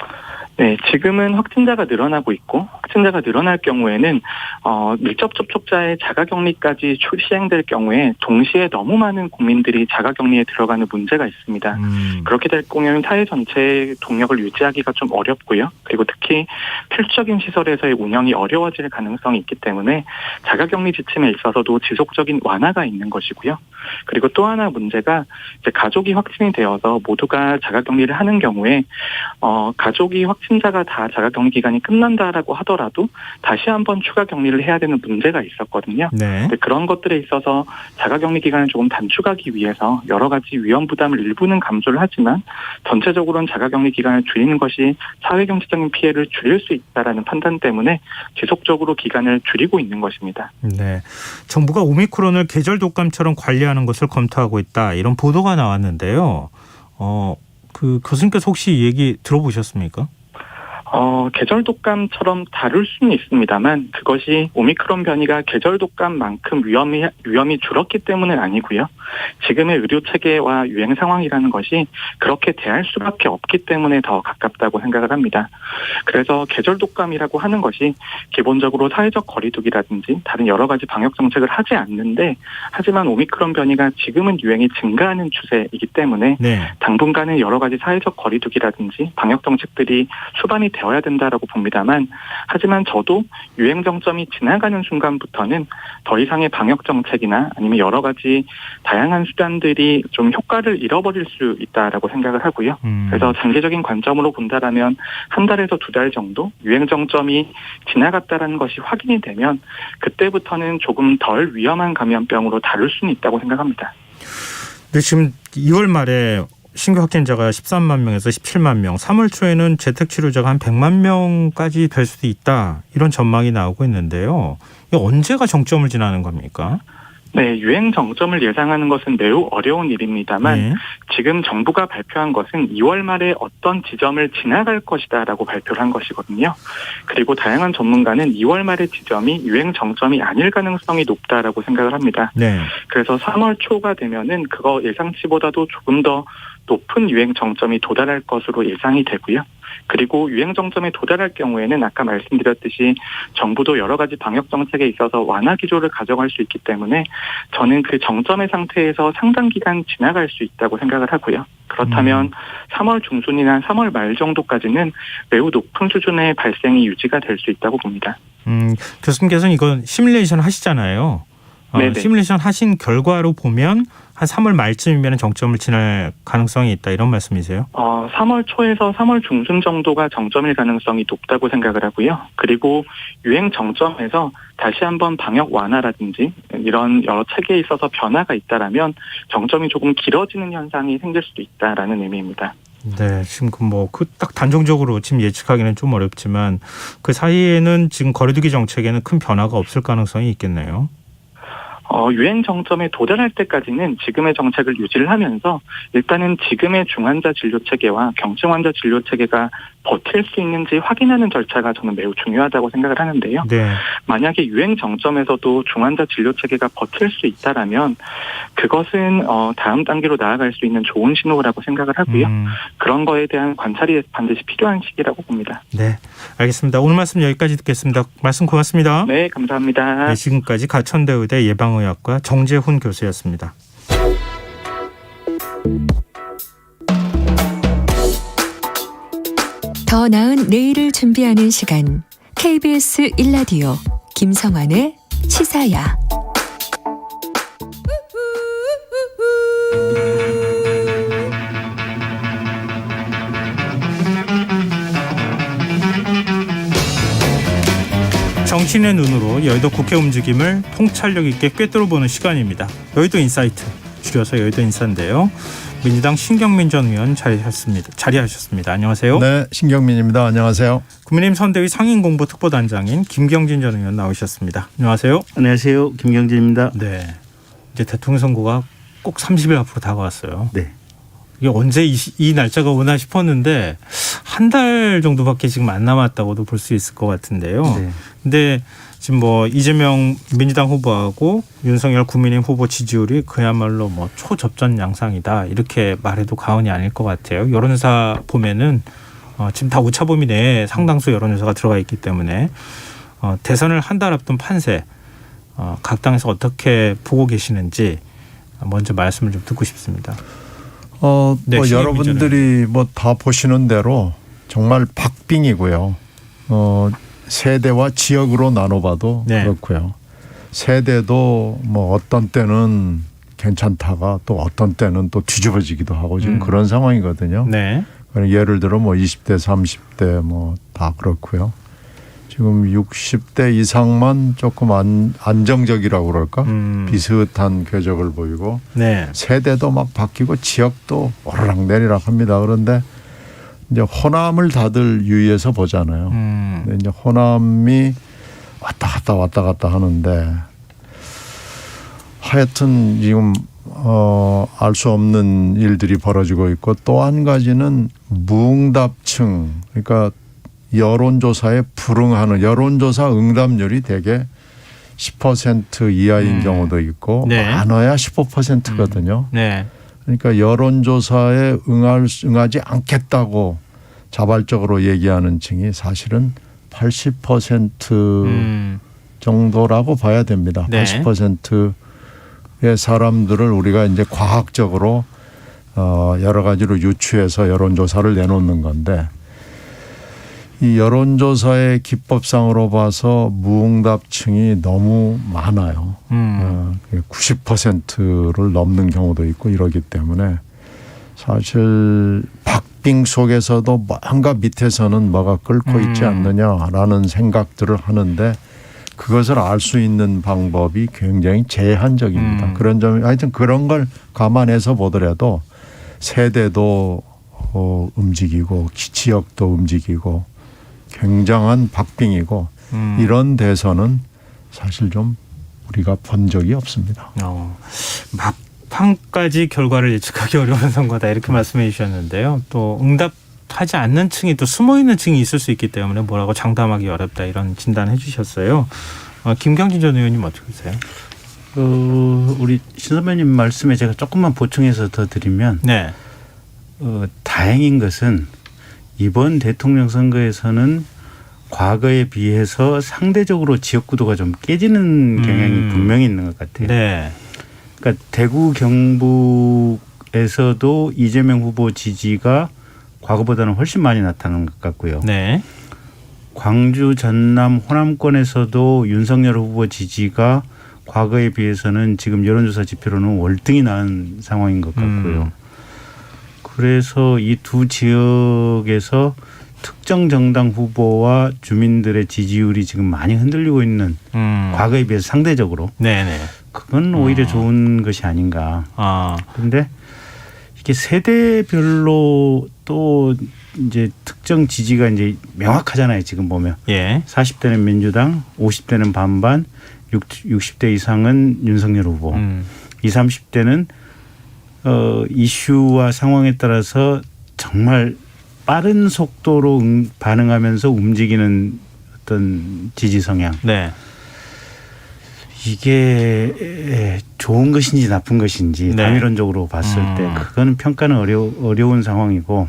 네, 지금은 확진자가 늘어나고 있고 확진자가 늘어날 경우에는 밀접 접촉자의 자가격리까지 시행될 경우에 동시에 너무 많은 국민들이 자가격리에 들어가는 문제가 있습니다. 그렇게 될 경우에는 사회 전체의 동력을 유지하기가 좀 어렵고요. 그리고 특히 필수적인 시설에서의 운영이 어려워질 가능성이 있기 때문에 자가격리 지침에 있어서도 지속적인 완화가 있는 것이고요. 그리고 또 하나 문제가 이제 가족이 확진이 되어서 모두가 자가격리를 하는 경우에 가족이 확진자가 다 자가격리 기간이 끝난다라고 하더라도 다시 한번 추가 격리를 해야 되는 문제가 있었거든요.
네.
그런 것들에 있어서 자가격리 기간을 조금 단축하기 위해서 여러 가지 위험 부담을 일부는 감수를 하지만 전체적으로는 자가격리 기간을 줄이는 것이 사회경제적인 피해를 줄일 수 있다라는 판단 때문에 지속적으로 기간을 줄이고 있는 것입니다.
네, 정부가 오미크론을 계절 독감처럼 관리하는 것을 검토하고 있다, 이런 보도가 나왔는데요. 그 교수님께서 혹시 이 얘기 들어보셨습니까?
계절 독감처럼 다룰 수는 있습니다만 그것이 오미크론 변이가 계절 독감만큼 위험이 줄었기 때문은 아니고요. 지금의 의료 체계와 유행 상황이라는 것이 그렇게 대할 수밖에 없기 때문에 더 가깝다고 생각을 합니다. 그래서 계절 독감이라고 하는 것이 기본적으로 사회적 거리두기라든지 다른 여러 가지 방역 정책을 하지 않는데, 하지만 오미크론 변이가 지금은 유행이 증가하는 추세이기 때문에 당분간은 여러 가지 사회적 거리두기라든지 방역 정책들이 수반이 되어야 된다라고 봅니다만, 하지만 저도 유행 정점이 지나가는 순간부터는 더 이상의 방역 정책이나 아니면 여러 가지 다양한 수단들이 좀 효과를 잃어버릴 수 있다라고 생각을 하고요. 그래서 장기적인 관점으로 본다라면 한 달에서 두 달 정도 유행 정점이 지나갔다라는 것이 확인이 되면 그때부터는 조금 덜 위험한 감염병으로 다룰 수는 있다고 생각합니다.
근데 지금 2월 말에 신규 확진자가 13만 명에서 17만 명, 3월 초에는 재택치료자가 한 100만 명까지 될 수도 있다, 이런 전망이 나오고 있는데요. 이게 언제가 정점을 지나는 겁니까?
네, 유행 정점을 예상하는 것은 매우 어려운 일입니다만
네.
지금 정부가 발표한 것은 2월 말에 어떤 지점을 지나갈 것이다라고 발표를 한 것이거든요. 그리고 다양한 전문가는 2월 말의 지점이 유행 정점이 아닐 가능성이 높다라고 생각을 합니다.
네.
그래서 3월 초가 되면은 그거 예상치보다도 조금 더 높은 유행 정점이 도달할 것으로 예상이 되고요. 그리고 유행 정점에 도달할 경우에는 아까 말씀드렸듯이 정부도 여러 가지 방역 정책에 있어서 완화 기조를 가져갈 수 있기 때문에 저는 그 정점의 상태에서 상당 기간 지나갈 수 있다고 생각을 하고요. 그렇다면 3월 중순이나 3월 말 정도까지는 매우 높은 수준의 발생이 유지가 될 수 있다고 봅니다.
교수님께서는 이건 시뮬레이션 하시잖아요.
네네.
시뮬레이션 하신 결과로 보면 한 3월 말쯤이면 정점을 지날 가능성이 있다 이런 말씀이세요?
3월 초에서 3월 중순 정도가 정점일 가능성이 높다고 생각을 하고요. 그리고 유행 정점에서 다시 한번 방역 완화라든지 이런 여러 체계에 있어서 변화가 있다라면 정점이 조금 길어지는 현상이 생길 수도 있다라는 의미입니다.
네, 지금 딱 단정적으로 지금 예측하기는 좀 어렵지만 그 사이에는 지금 거리두기 정책에는 큰 변화가 없을 가능성이 있겠네요.
유행 정점에 도달할 때까지는 지금의 정책을 유지를 하면서 일단은 지금의 중환자 진료 체계와 경증 환자 진료 체계가 버틸 수 있는지 확인하는 절차가 저는 매우 중요하다고 생각을 하는데요.
네.
만약에 유행 정점에서도 중환자 진료 체계가 버틸 수 있다라면 그것은 다음 단계로 나아갈 수 있는 좋은 신호라고 생각을 하고요. 그런 거에 대한 관찰이 반드시 필요한 시기라고 봅니다.
네, 알겠습니다. 오늘 말씀 여기까지 듣겠습니다. 말씀 고맙습니다.
네, 감사합니다.
네, 지금까지 가천대의대 예방의학과 정재훈 교수였습니다.
더 나은 내일을 준비하는 시간 KBS 1라디오 김성환의 시사야.
정치인의 눈으로 여의도 국회 움직임을 통찰력 있게 꿰뚫어보는 시간입니다. 여의도 인사이트, 줄여서 여의도 인사인데요. 민주당 신경민 전 의원 자리하셨습니다. 안녕하세요.
네, 신경민입니다. 안녕하세요.
국민의힘 선대위 상임공보 특보단장인 김경진 전 의원 나오셨습니다. 안녕하세요.
안녕하세요. 김경진입니다.
네, 이제 대통령 선거가 꼭 30일 앞으로 다가왔어요.
네.
이게 언제 이 날짜가 오나 싶었는데 한 달 정도밖에 지금 안 남았다고도 볼 수 있을 것 같은데요.
네.
근데 지금 이재명 민주당 후보하고 윤석열 국민의힘 후보 지지율이 그야말로 초접전 양상이다 이렇게 말해도 과언이 아닐 것 같아요. 여론조사 보면은 지금 다 오차범위 내에 상당수 여론조사가 들어가 있기 때문에 대선을 한 달 앞둔 판세 각 당에서 어떻게 보고 계시는지 먼저 말씀을 좀 듣고 싶습니다. 네,
여러분들이 다 보시는 대로 정말 박빙이고요. 세대와 지역으로 나눠봐도
네.
그렇고요. 세대도 어떤 때는 괜찮다가 또 어떤 때는 또 뒤집어지기도 하고 지금 그런 상황이거든요.
네.
예를 들어 20대, 30대 다 그렇고요. 지금 60대 이상만 조금 안정적이라고 그럴까? 비슷한 궤적을 보이고
네.
세대도 막 바뀌고 지역도 오르락내리락 합니다. 그런데 이제 호남을 다들 유의해서 보잖아요. 근데 이제 호남이 왔다 갔다 하는데 하여튼 지금 알 수 없는 일들이 벌어지고 있고 또 한 가지는 무응답층 그러니까 여론조사에 불응하는 여론조사 응답률이 대개 10% 이하인 경우도 있고
네.
많아야 15%거든요.
네.
그러니까 여론조사에 응하지 않겠다고 자발적으로 얘기하는 층이 사실은 80% 정도라고 봐야 됩니다.
네.
80%의 사람들을 우리가 이제 과학적으로 여러 가지로 유추해서 여론조사를 내놓는 건데 이 여론조사의 기법상으로 봐서 무응답층이 너무 많아요. 90%를 넘는 경우도 있고 이러기 때문에 사실 박빙 속에서도 뭔가 밑에서는 뭐가 끓고 있지 않느냐라는 생각들을 하는데 그것을 알 수 있는 방법이 굉장히 제한적입니다. 그런 점이 하여튼 그런 걸 감안해서 보더라도 세대도 움직이고 지역도 움직이고 굉장한 박빙이고 이런 대선은 사실 좀 우리가 본 적이 없습니다.
막판까지 결과를 예측하기 어려운 선거다 이렇게 말씀해 주셨는데요. 또 응답하지 않는 층이 또 숨어 있는 층이 있을 수 있기 때문에 뭐라고 장담하기 어렵다 이런 진단해 주셨어요. 김경진 전 의원님 어떻게 보세요?
우리 신 선배님 말씀에 제가 조금만 보충해서 더 드리면
네.
다행인 것은 이번 대통령 선거에서는 과거에 비해서 상대적으로 지역구도가 좀 깨지는 경향이 분명히 있는 것 같아요.
네.
그러니까 대구 경북에서도 이재명 후보 지지가 과거보다는 훨씬 많이 나타나는 것 같고요.
네.
광주, 전남, 호남권에서도 윤석열 후보 지지가 과거에 비해서는 지금 여론조사 지표로는 월등히 나은 상황인 것 같고요. 그래서 이 두 지역에서 특정 정당 후보와 주민들의 지지율이 지금 많이 흔들리고 있는 과거에 비해서 상대적으로.
네네.
그건 오히려 좋은 것이 아닌가. 그런데 이게 세대별로 또 이제 특정 지지가 이제 명확하잖아요. 지금 보면.
예.
40대는 민주당, 50대는 반반, 60대 이상은 윤석열 후보. 20, 30대는 이슈와 상황에 따라서 정말 빠른 속도로 반응하면서 움직이는 어떤 지지 성향.
네.
이게 좋은 것인지 나쁜 것인지
네.
단위론적으로 봤을 때 그거는 평가는 어려운 상황이고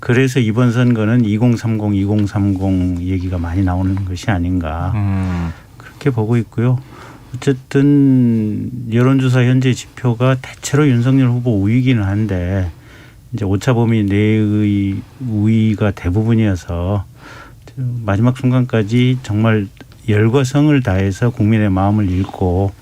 그래서 이번 선거는 2030 얘기가 많이 나오는 것이 아닌가 그렇게 보고 있고요. 어쨌든 여론조사 현재 지표가 대체로 윤석열 후보 우위기는 한데 이제 오차 범위 내의 우위가 대부분이어서 마지막 순간까지 정말 열과 성을 다해서 국민의 마음을 읽고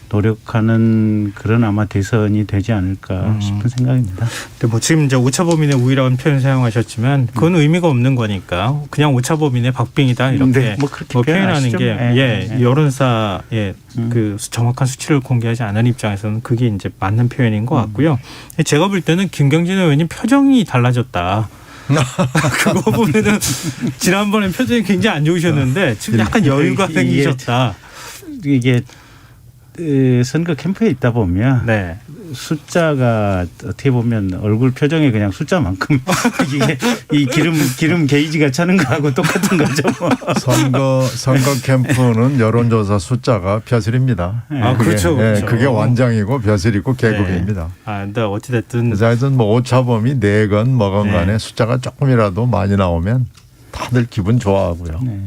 노력하는 그런 아마 대선이 되지 않을까 싶은 생각입니다.
근데 뭐 지금 이제 오차범위의 우위라는 표현 사용하셨지만 그건 의미가 없는 거니까 그냥 오차범위의 박빙이다 이렇게
네, 뭐 그렇게
표현하는
표현하시죠.
게 여론사의 그 정확한 수치를 공개하지 않은 입장에서는 그게 이제 맞는 표현인 것 같고요. 제가 볼 때는 김경진 의원님 표정이 달라졌다. 그거 보면은 지난번에 표정이 굉장히 안 좋으셨는데 지금 약간 여유가 생기셨다.
이게 선거 캠프에 있다 보면
네.
숫자가 어떻게 보면 얼굴 표정에 그냥 숫자만큼 이게 이 기름 게이지가 차는 거하고 똑같은 거죠.
선거 캠프는 여론조사 숫자가 벼슬입니다.
그렇죠. 그렇죠.
그게 완장이고 벼슬이고 계급입니다.
근데 어찌됐든
그래서 하여튼 뭐 오차범위 내건 뭐건 간에
네.
숫자가 조금이라도 많이 나오면 다들 기분 좋아하고요.
네.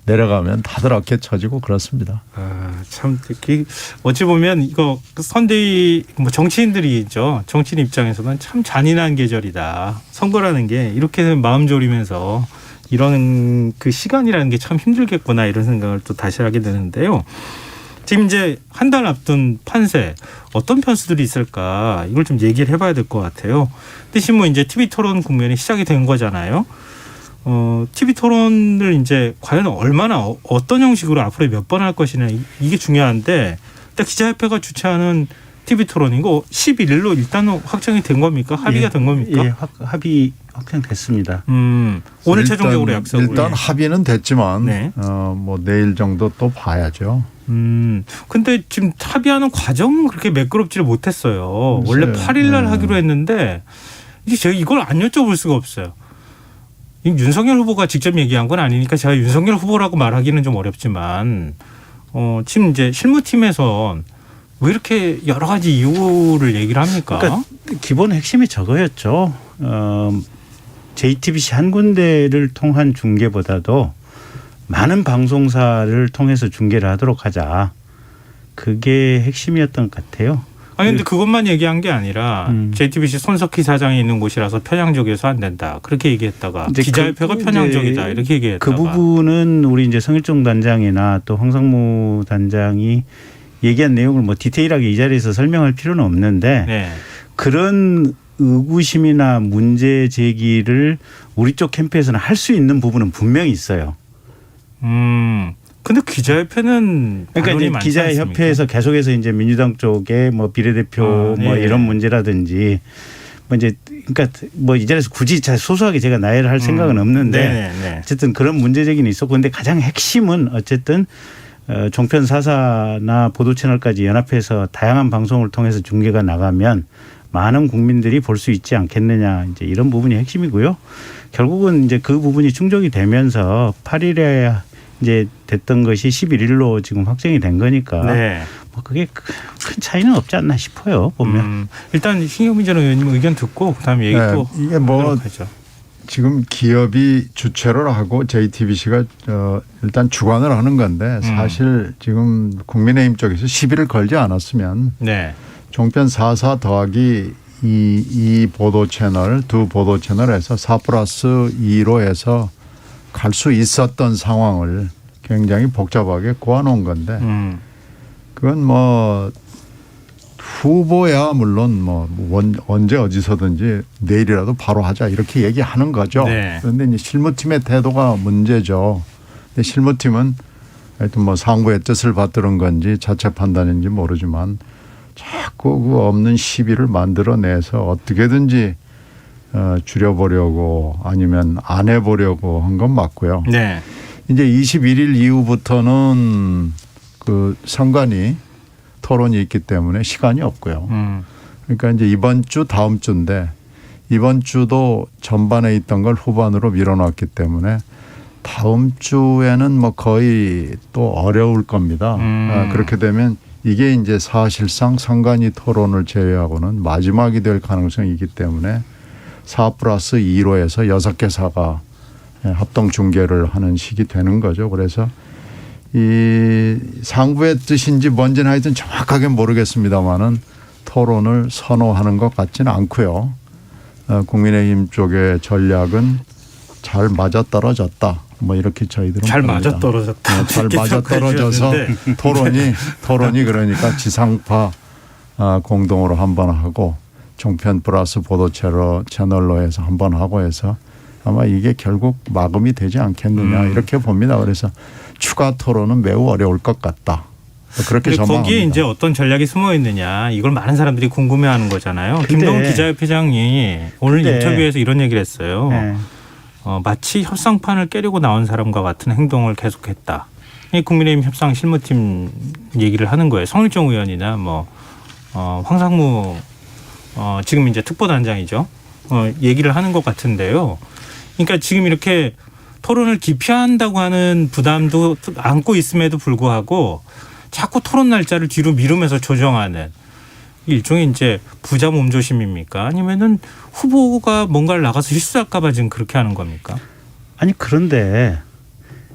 내려가면 다들 어깨 쳐지고 그렇습니다.
참 어찌 보면 이거 선대위 뭐 정치인들이죠. 정치인 입장에서는 참 잔인한 계절이다. 선거라는 게 이렇게 마음 졸이면서 이런 그 시간이라는 게 참 힘들겠구나 이런 생각을 또 다시 하게 되는데요. 지금 이제 한 달 앞둔 판세 어떤 변수들이 있을까 이걸 좀 얘기를 해봐야 될 것 같아요. 대신 뭐 이제 TV 토론 국면이 시작이 된 거잖아요. TV 토론을 이제 과연 얼마나 어떤 형식으로 앞으로 몇 번 할 것이냐 이게 중요한데 일단 기자협회가 주최하는 TV 토론 이거 11일로 일단 확정이 된 겁니까? 합의가 된 겁니까?
예, 합의 확정됐습니다.
오늘 최종적으로 약속을.
일단 합의는 됐지만
네.
뭐 내일 정도 또 봐야죠.
근데 지금 합의하는 과정은 그렇게 매끄럽지를 못했어요. 원래 8일 날 하기로 했는데 이게 제가 이걸 안 여쭤볼 수가 없어요. 윤석열 후보가 직접 얘기한 건 아니니까 제가 윤석열 후보라고 말하기는 좀 어렵지만 지금 이제 실무팀에서 왜 이렇게 여러 가지 이유를 얘기를 합니까?
그러니까 기본 핵심이 저거였죠. JTBC 한 군데를 통한 중계보다도 많은 방송사를 통해서 중계를 하도록 하자. 그게 핵심이었던 것 같아요.
아니 근데 그것만 얘기한 게 아니라 JTBC 손석희 사장이 있는 곳이라서 편향적이어서 안 된다. 그렇게 얘기했다가 기자협회가 편향적이다. 이렇게 얘기했다가.
그 부분은 우리 이제 성일종 단장이나 또 황상무 단장이 얘기한 내용을 뭐 디테일하게 이 자리에서 설명할 필요는 없는데
네.
그런 의구심이나 문제 제기를 우리 쪽 캠프에서는 할 수 있는 부분은 분명히 있어요.
근데 기자협회는
그러니까 이제 기자협회에서 계속해서 이제 민주당 쪽에 뭐 비례대표 뭐 이런 문제라든지 뭐 이제 그러니까 뭐 이 자리에서 굳이 소소하게 제가 나열을 할 생각은 없는데 어쨌든 그런 문제 제기는 있었고 근데 가장 핵심은 어쨌든 종편 4사나 보도 채널까지 연합해서 다양한 방송을 통해서 중계가 나가면 많은 국민들이 볼 수 있지 않겠느냐, 이제 이런 부분이 핵심이고요. 결국은 이제 그 부분이 충족이 되면서 8일에 이제 됐던 것이 11일로 지금 확정이 된 거니까
네.
뭐 그게 큰 차이는 없지 않나 싶어요. 보면
일단 신경민 전 의원님 의견 듣고 그다음에 얘기
네,
또
이게 뭐
하죠.
지금 기업이 주최를 하고 JTBC가 일단 주관을 하는 건데 사실 지금 국민의힘 쪽에서 시비를 걸지 않았으면
네.
종편 4사 더하기 이 보도 채널 두 보도 채널에서 4+2로 해서 갈 수 있었던 상황을 굉장히 복잡하게 고아놓은 건데 그건 뭐 후보야 물론 뭐 언제 어디서든지 내일이라도 바로 하자 이렇게 얘기하는 거죠.
네.
그런데 이제 실무팀의 태도가 문제죠. 근데 실무팀은 하여튼 뭐 상부의 뜻을 받들은 건지 자체 판단인지 모르지만 자꾸 그 없는 시비를 만들어내서 어떻게든지 줄여보려고 아니면 안 해보려고 한 건 맞고요.
네.
이제 21일 이후부터는 그 선관위 토론이 있기 때문에 시간이 없고요. 그러니까 이제 이번 주 다음 주인데 이번 주도 전반에 있던 걸 후반으로 밀어놨기 때문에 다음 주에는 뭐 거의 또 어려울 겁니다. 그렇게 되면 이게 이제 사실상 선관위 토론을 제외하고는 마지막이 될 가능성이 있기 때문에 4+2로 해서 6개사가 합동 중계를 하는 식이 되는 거죠. 그래서 이 상부의 뜻인지 뭔지는 하여튼 정확하게 모르겠습니다만은 토론을 선호하는 것 같지는 않고요. 국민의힘 쪽의 전략은 잘 맞아떨어졌다. 뭐 이렇게 저희들은
잘
봅니다.
맞아떨어졌다.
잘 맞아떨어져서 토론이 그러니까 지상파 공동으로 한번 하고 종편 플러스 보도 채널로 해서 한번 하고 해서 아마 이게 결국 마감이 되지 않겠느냐 이렇게 봅니다. 그래서 추가 토론은 매우 어려울 것 같다. 그렇게 전망합니다.
거기에 이제 어떤 전략이 숨어 있느냐 이걸 많은 사람들이 궁금해하는 거잖아요. 김동훈 기자협회장이 오늘 인터뷰에서 이런 얘기를 했어요.
네.
마치 협상판을 깨려고 나온 사람과 같은 행동을 계속했다. 이 국민의힘 협상 실무팀 얘기를 하는 거예요. 성일종 의원이나 뭐 황상무 지금 이제 특보단장이죠. 얘기를 하는 것 같은데요. 그러니까 지금 이렇게 토론을 기피한다고 하는 부담도 안고 있음에도 불구하고 자꾸 토론 날짜를 뒤로 미루면서 조정하는 일종의 이제 부자 몸조심입니까? 아니면은 후보가 뭔가를 나가서 실수할까 봐 지금 그렇게 하는 겁니까?
아니 그런데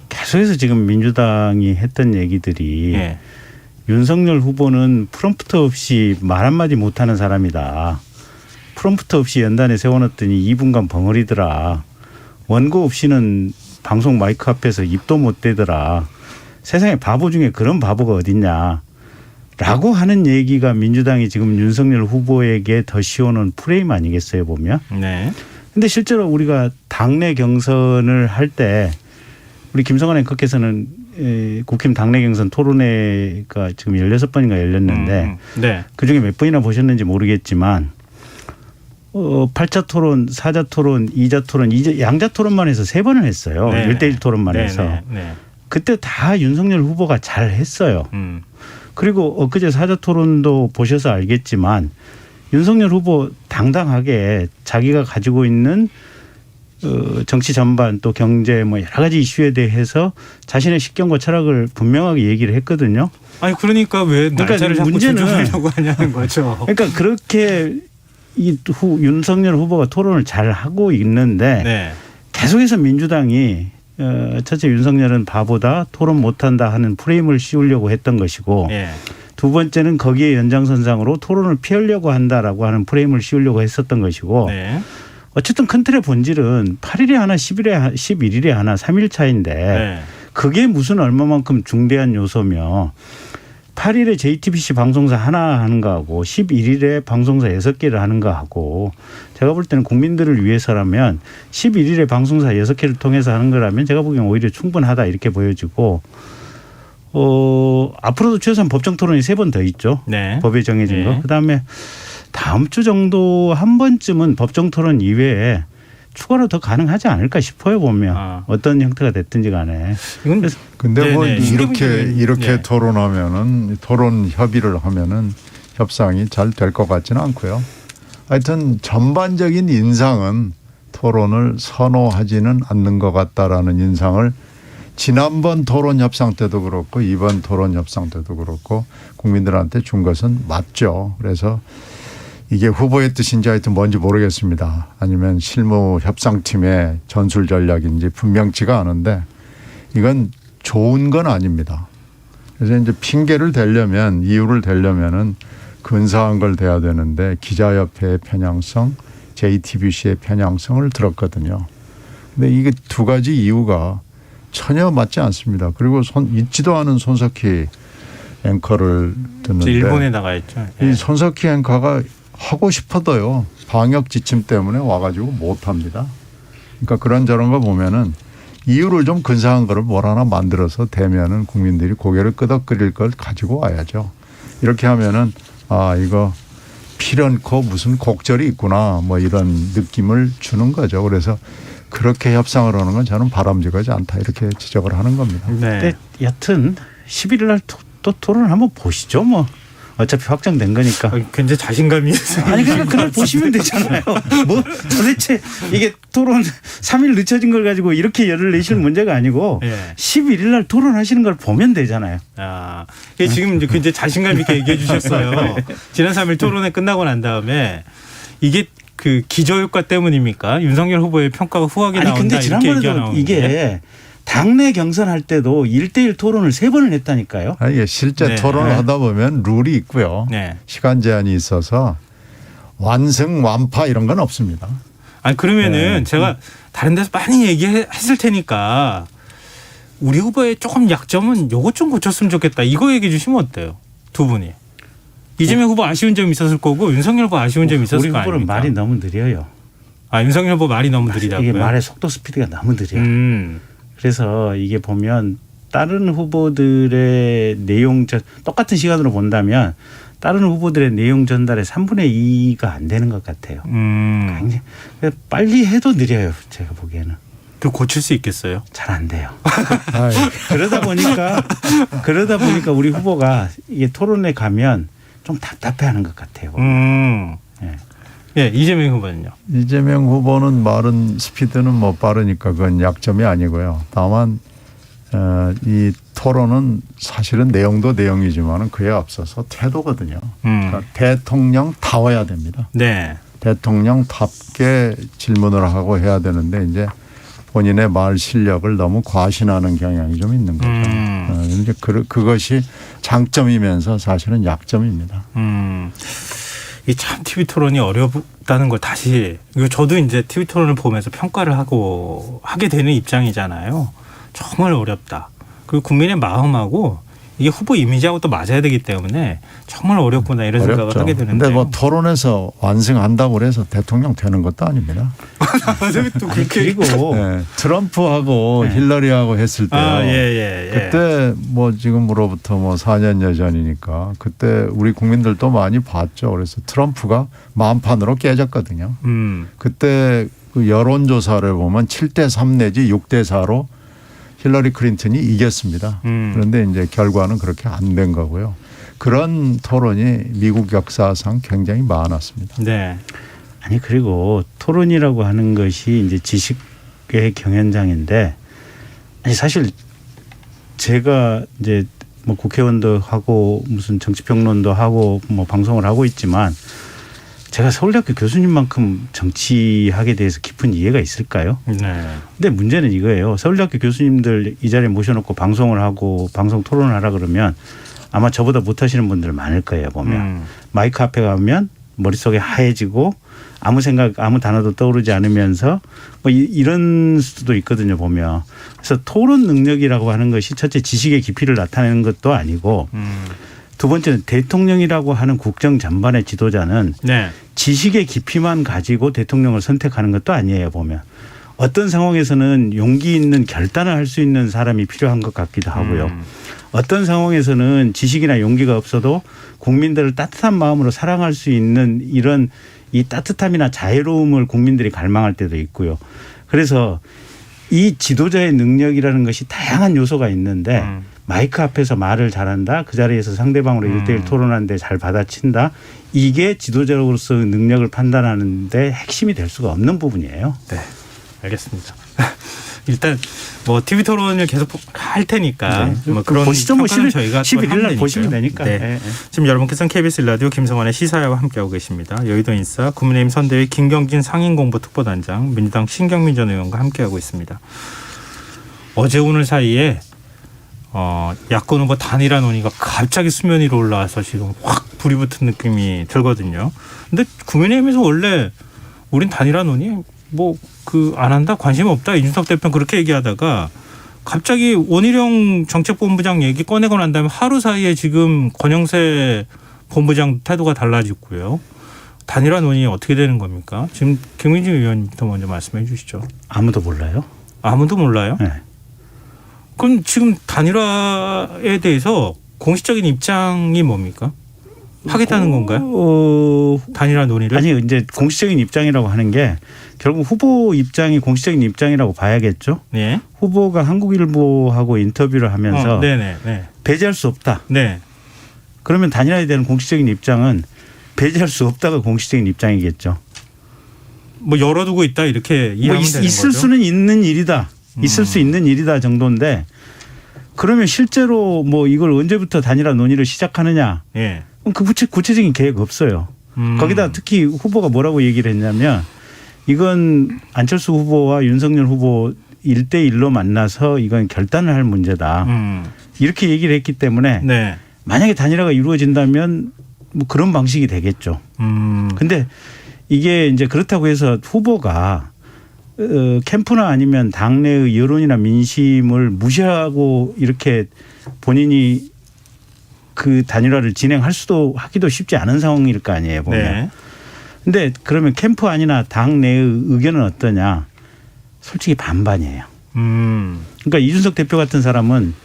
계속해서 지금 민주당이 했던 얘기들이
예.
윤석열 후보는 프롬프트 없이 말 한마디 못하는 사람이다. 프롬프트 없이 연단에 세워놨더니 2분간 벙어리더라. 원고 없이는 방송 마이크 앞에서 입도 못 대더라. 세상에 바보 중에 그런 바보가 어딨냐. 라고 하는 얘기가 민주당이 지금 윤석열 후보에게 더 씌워놓은 프레임 아니겠어요 보면.
네.
근데 실제로 우리가 당내 경선을 할 때 우리 김성환 앵커께서는 국힘 당내 경선 토론회가 지금 16번인가 열렸는데
네.
그중에 몇 번이나 보셨는지 모르겠지만 8차 토론, 4자 토론, 2자 토론, 양자 토론만 해서 3번을 했어요.
네네.
1대1 토론만 해서.
네.
그때 다 윤석열 후보가 잘 했어요. 그리고 엊그제 4자 토론도 보셔서 알겠지만 윤석열 후보 당당하게 자기가 가지고 있는 정치 전반 또 경제 뭐 여러 가지 이슈에 대해서 자신의 식견과 철학을 분명하게 얘기를 했거든요.
아니 그러니까 왜 날짜를 자꾸 조정하려고 하냐는 거죠.
그러니까 그렇게 윤석열 후보가 토론을 잘 하고 있는데
네.
계속해서 민주당이 첫째 윤석열은 바보다 토론 못한다 하는 프레임을 씌우려고 했던 것이고
네.
두 번째는 거기에 연장선상으로 토론을 피하려고 한다라고 하는 프레임을 씌우려고 했었던 것이고
네.
어쨌든 큰 틀의 본질은 8일에 하나 11일에 하나 3일 차인데
네.
그게 무슨 얼마만큼 중대한 요소며 8일에 JTBC 방송사 하나 하는 거하고 11일에 방송사 6개를 하는 거하고 제가 볼 때는 국민들을 위해서라면 11일에 방송사 6개를 통해서 하는 거라면 제가 보기엔 오히려 충분하다 이렇게 보여지고 앞으로도 최소한 법정 토론이 3번 더 있죠.
네.
법에 정해진
네.
거. 그다음에 다음 주 정도 한 번쯤은 법정 토론 이외에 추가로 더 가능하지 않을까 싶어요 보면 어떤 형태가 됐든지 간에.
이건
근데 뭐
네네.
이렇게
네.
토론하면은 토론 협의를 하면은 협상이 잘 될 것 같지는 않고요. 하여튼 전반적인 인상은 토론을 선호하지는 않는 것 같다라는 인상을 지난번 토론 협상 때도 그렇고 이번 토론 협상 때도 그렇고 국민들한테 준 것은 맞죠. 그래서 이게 후보의 뜻인지 하여튼 뭔지 모르겠습니다. 아니면 실무 협상팀의 전술 전략인지 분명치가 않은데 이건 좋은 건 아닙니다. 그래서 이제 핑계를 대려면 이유를 대려면은 근사한 걸 대야 되는데 기자협회의 편향성, JTBC의 편향성을 들었거든요. 근데 이게 두 가지 이유가 전혀 맞지 않습니다. 그리고 있지도 않은 손석희 앵커를 듣는데
일본에 나가 있죠.
이 손석희 앵커가 하고 싶어도요. 방역 지침 때문에 와가지고 못합니다. 그러니까 그런저런 거 보면은 이유를 좀 근사한 거를 뭘 하나 만들어서 대면은 국민들이 고개를 끄덕거릴 걸 가지고 와야죠. 이렇게 하면은 아 이거 필연코 무슨 곡절이 있구나 뭐 이런 느낌을 주는 거죠. 그래서 그렇게 협상을 하는 건 저는 바람직하지 않다 이렇게 지적을 하는 겁니다.
네.
근데 여튼 11일 날 또 토론을 한번 보시죠 뭐. 어차피 확정된 거니까.
굉장히 자신감이 있어요.
아니 그러니까 그걸 보시면 되잖아요. 뭐 도대체 이게 토론 3일 늦춰진 걸 가지고 이렇게 열을 내실 문제가 아니고
예.
11일 날 토론하시는 걸 보면 되잖아요.
아, 이게 지금 이제 굉장히 자신감 있게 얘기해 주셨어요. 지난 3일 토론회 끝나고 난 다음에 이게 그 기저효과 때문입니까? 윤석열 후보의 평가가 후하게
아니
나온다
근데
이렇게 얘기가
지난번에도
나오는데.
이게 당내 경선할 때도 1대1 토론을 3번을 했다니까요.
아니, 이게 실제
네.
토론을 하다 보면 룰이 있고요.
네.
시간 제한이 있어서 완승 완파 이런 건 없습니다.
아니 그러면은
네.
제가 다른 데서 많이 얘기했을 테니까 우리 후보의 조금 약점은 요것 좀 고쳤으면 좋겠다. 이거 얘기해 주시면 어때요? 두 분이. 이재명 후보 아쉬운 점이 있었을 거고 윤석열 후보 아쉬운 점이 있었을
우리
거
후보는
아닙니까?
말이 너무 느려요.
아 윤석열 후보 말이 너무 느리다고요?
이게 말의 속도 스피드가 너무 느려요. 그래서 이게 보면 다른 후보들의 내용 똑같은 시간으로 본다면 다른 후보들의 내용 전달의 3분의 2가 안 되는 것 같아요. 굉장히 빨리 해도 느려요. 제가 보기에는.
그 고칠 수 있겠어요?
잘 안 돼요. 그러다 보니까 우리 후보가 이게 토론에 가면 좀 답답해하는 것 같아요. 예.
예, 이재명 후보는요.
이재명 후보는 말은 스피드는 뭐 빠르니까 그건 약점이 아니고요. 다만 이 토론은 사실은 내용도 내용이지만은 그에 앞서서 태도거든요. 그러니까 대통령다워야 됩니다.
네.
대통령답게 질문을 하고 해야 되는데 이제 본인의 말 실력을 너무 과신하는 경향이 좀 있는 거죠. 이제 그것이 장점이면서 사실은 약점입니다.
이 참 TV 토론이 어렵다는 걸 다시 이거 저도 이제 TV 토론을 보면서 평가를 하게 되는 입장이잖아요. 정말 어렵다. 그리고 국민의 마음하고 이게 후보 이미지하고 또 맞아야 되기 때문에 정말 어렵구나 이런
어렵죠.
생각을 하게 되는데.
근데 뭐 토론에서 완승한다고 해서 대통령 되는 것도 아닙니다.
또 그렇게
그리고
네, 트럼프하고 힐러리하고 했을 때요.
예.
그때 뭐 지금으로부터 뭐 4년여 전이니까 그때 우리 국민들도 많이 봤죠. 그래서 트럼프가 만판으로 깨졌거든요. 그때 그 여론조사를 보면 7대3 내지 6대4로 힐러리 클린턴이 이겼습니다. 그런데 이제 결과는 그렇게 안 된 거고요. 그런 토론이 미국 역사상 굉장히 많았습니다.
네.
아니 그리고 토론이라고 하는 것이 이제 지식의 경연장인데 아니 사실 제가 이제 뭐 국회의원도 하고 무슨 정치평론도 하고 뭐 방송을 하고 있지만 제가 서울대학교 교수님만큼 정치학에 대해서 깊은 이해가 있을까요?
네.
근데 문제는 이거예요. 서울대학교 교수님들 이 자리에 모셔놓고 방송을 하고 방송 토론을 하라 그러면 아마 저보다 못하시는 분들 많을 거예요. 보면 마이크 앞에 가면 머릿속에 하얘지고 아무 생각 아무 단어도 떠오르지 않으면서 뭐 이런 수도 있거든요. 보면. 그래서 토론 능력이라고 하는 것이 첫째 지식의 깊이를 나타내는 것도 아니고 두 번째는 대통령이라고 하는 국정 전반의 지도자는
네.
지식의 깊이만 가지고 대통령을 선택하는 것도 아니에요. 보면. 어떤 상황에서는 용기 있는 결단을 할 수 있는 사람이 필요한 것 같기도 하고요. 어떤 상황에서는 지식이나 용기가 없어도 국민들을 따뜻한 마음으로 사랑할 수 있는 이런 이 따뜻함이나 자유로움을 국민들이 갈망할 때도 있고요. 그래서 이 지도자의 능력이라는 것이 다양한 요소가 있는데 마이크 앞에서 말을 잘한다. 그 자리에서 상대방으로 1대1 토론하는데 잘 받아친다. 이게 지도자로서 능력을 판단하는 데 핵심이 될 수가 없는 부분이에요.
네, 알겠습니다. 일단 뭐 TV 토론을 계속 할 테니까
네.
뭐 그런
보시죠. 뭐
평가는 저희가
11일 날 보시면 되니까.
네.
네.
지금 여러분께서는 KBS 라디오 김성환의 시사야와 함께하고 계십니다. 여의도 인싸 국민의힘 선대위 김경진 상임공보특보단장 민주당 신경민 전 의원과 함께하고 있습니다. 어제 오늘 사이에 야권 후보 단일화 논의가 갑자기 수면 위로 올라와서 지금 확 불이 붙은 느낌이 들거든요. 근데 국민의힘에서 원래 우린 단일화 논의 뭐 안 한다, 관심 없다, 이준석 대표는 그렇게 얘기하다가 갑자기 원희룡 정책본부장 얘기 꺼내고 난 다음에 하루 사이에 지금 권영세 본부장 태도가 달라졌고요. 단일화 논의 어떻게 되는 겁니까? 지금 김민중 의원부터 먼저 말씀해 주시죠.
아무도 몰라요?
아무도 몰라요?
네.
그럼 지금 단일화에 대해서 공식적인 입장이 뭡니까? 하겠다는 건가요? 단일화 논의를?
아니 이제 공식적인 입장이라고 하는 게 결국 후보 입장이 공식적인 입장이라고 봐야겠죠.
네.
후보가 한국일보하고 인터뷰를 하면서
네.
배제할 수 없다.
네.
그러면 단일화에 대한 공식적인 입장은 배제할 수 없다가 공식적인 입장이겠죠.
뭐 열어두고 있다 이렇게 이해하면 되는 거죠.
있을 수는 있는 일이다. 있을 수 있는 일이다 정도인데 그러면 실제로 뭐 이걸 언제부터 단일화 논의를 시작하느냐.
예.
그 구체적인 계획 없어요. 거기다 특히 후보가 뭐라고 얘기를 했냐면 이건 안철수 후보와 윤석열 후보 1대1로 만나서 이건 결단을 할 문제다. 이렇게 얘기를 했기 때문에
네.
만약에 단일화가 이루어진다면 뭐 그런 방식이 되겠죠. 근데 이게 이제 그렇다고 해서 후보가 캠프나 아니면 당내의 여론이나 민심을 무시하고 이렇게 본인이 그 단일화를 하기도 쉽지 않은 상황일 거 아니에요, 보면.
네.
근데 그러면 캠프 아니나 당내의 의견은 어떠냐? 솔직히 반반이에요. 그러니까 이준석 대표 같은 사람은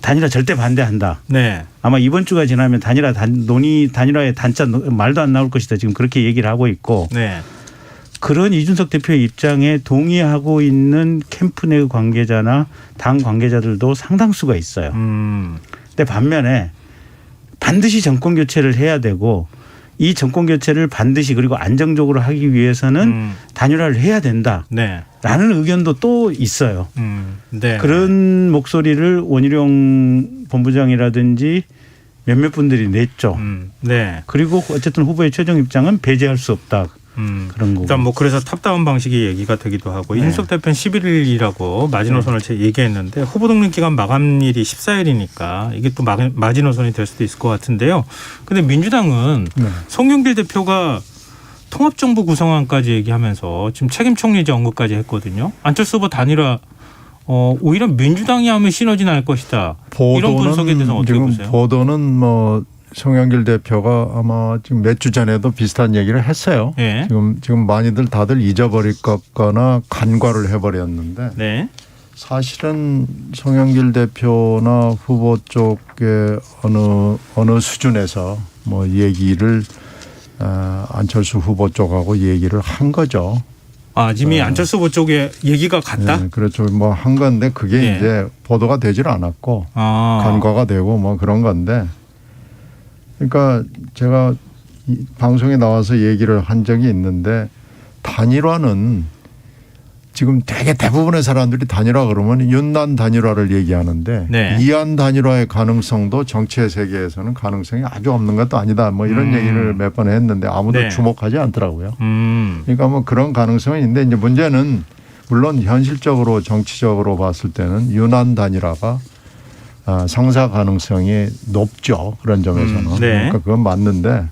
단일화 절대 반대한다.
네.
아마 이번 주가 지나면 단일화의 단자 말도 안 나올 것이다. 지금 그렇게 얘기를 하고 있고.
네.
그런 이준석 대표의 입장에 동의하고 있는 캠프 내 관계자나 당 관계자들도 상당수가 있어요. 근데 반면에 반드시 정권 교체를 해야 되고 이 정권 교체를 반드시 그리고 안정적으로 하기 위해서는 단일화를 해야 된다라는
네.
의견도 또 있어요.
네.
그런 목소리를 원희룡 본부장이라든지 몇몇 분들이 냈죠.
네.
그리고 어쨌든 후보의 최종 입장은 배제할 수 없다. 그런 거고.
일단 뭐 그래서 탑다운 방식이 얘기가 되기도 하고
네.
이준석 대표는 11일이라고 마지노선을 얘기했는데 후보 등록 기간 마감일이 14일이니까 이게 또 마지노선이 될 수도 있을 것 같은데요. 근데 민주당은
네.
송영길 대표가 통합정부 구성안까지 얘기하면서 지금 책임 총리제 언급까지 했거든요. 안철수 후보 단일화 오히려 민주당이 하면 시너지 날 것이다. 이런 분석에 대해서 어떻게
지금
보세요?
보도는 뭐 송영길 대표가 아마 지금 몇 주 전에도 비슷한 얘기를 했어요.
네.
지금 많이들 다들 잊어버릴 것거나 간과를 해버렸는데
네.
사실은 송영길 대표나 후보 쪽에 어느 수준에서 뭐 얘기를 안철수 후보 쪽하고 얘기를 한 거죠.
아, 이미 안철수 후보 쪽에 얘기가 갔다?
네, 그렇죠. 뭐 한 건데 그게
네.
이제 보도가 되질 않았고 간과가 되고 뭐 그런 건데. 그러니까 제가 방송에 나와서 얘기를 한 적이 있는데 단일화는 지금 되게 대부분의 사람들이 단일화 그러면 윤난 단일화를 얘기하는데
네.
이안 단일화의 가능성도 정치의 세계에서는 가능성이 아주 없는 것도 아니다. 뭐 이런 얘기를 몇 번 했는데 아무도
네.
주목하지 않더라고요. 그러니까 뭐 그런 가능성이 있는데 이제 문제는 물론 현실적으로 정치적으로 봤을 때는 윤안 단일화가 성사 가능성이 높죠. 그런 점에서는.
네.
그러니까 그건 맞는데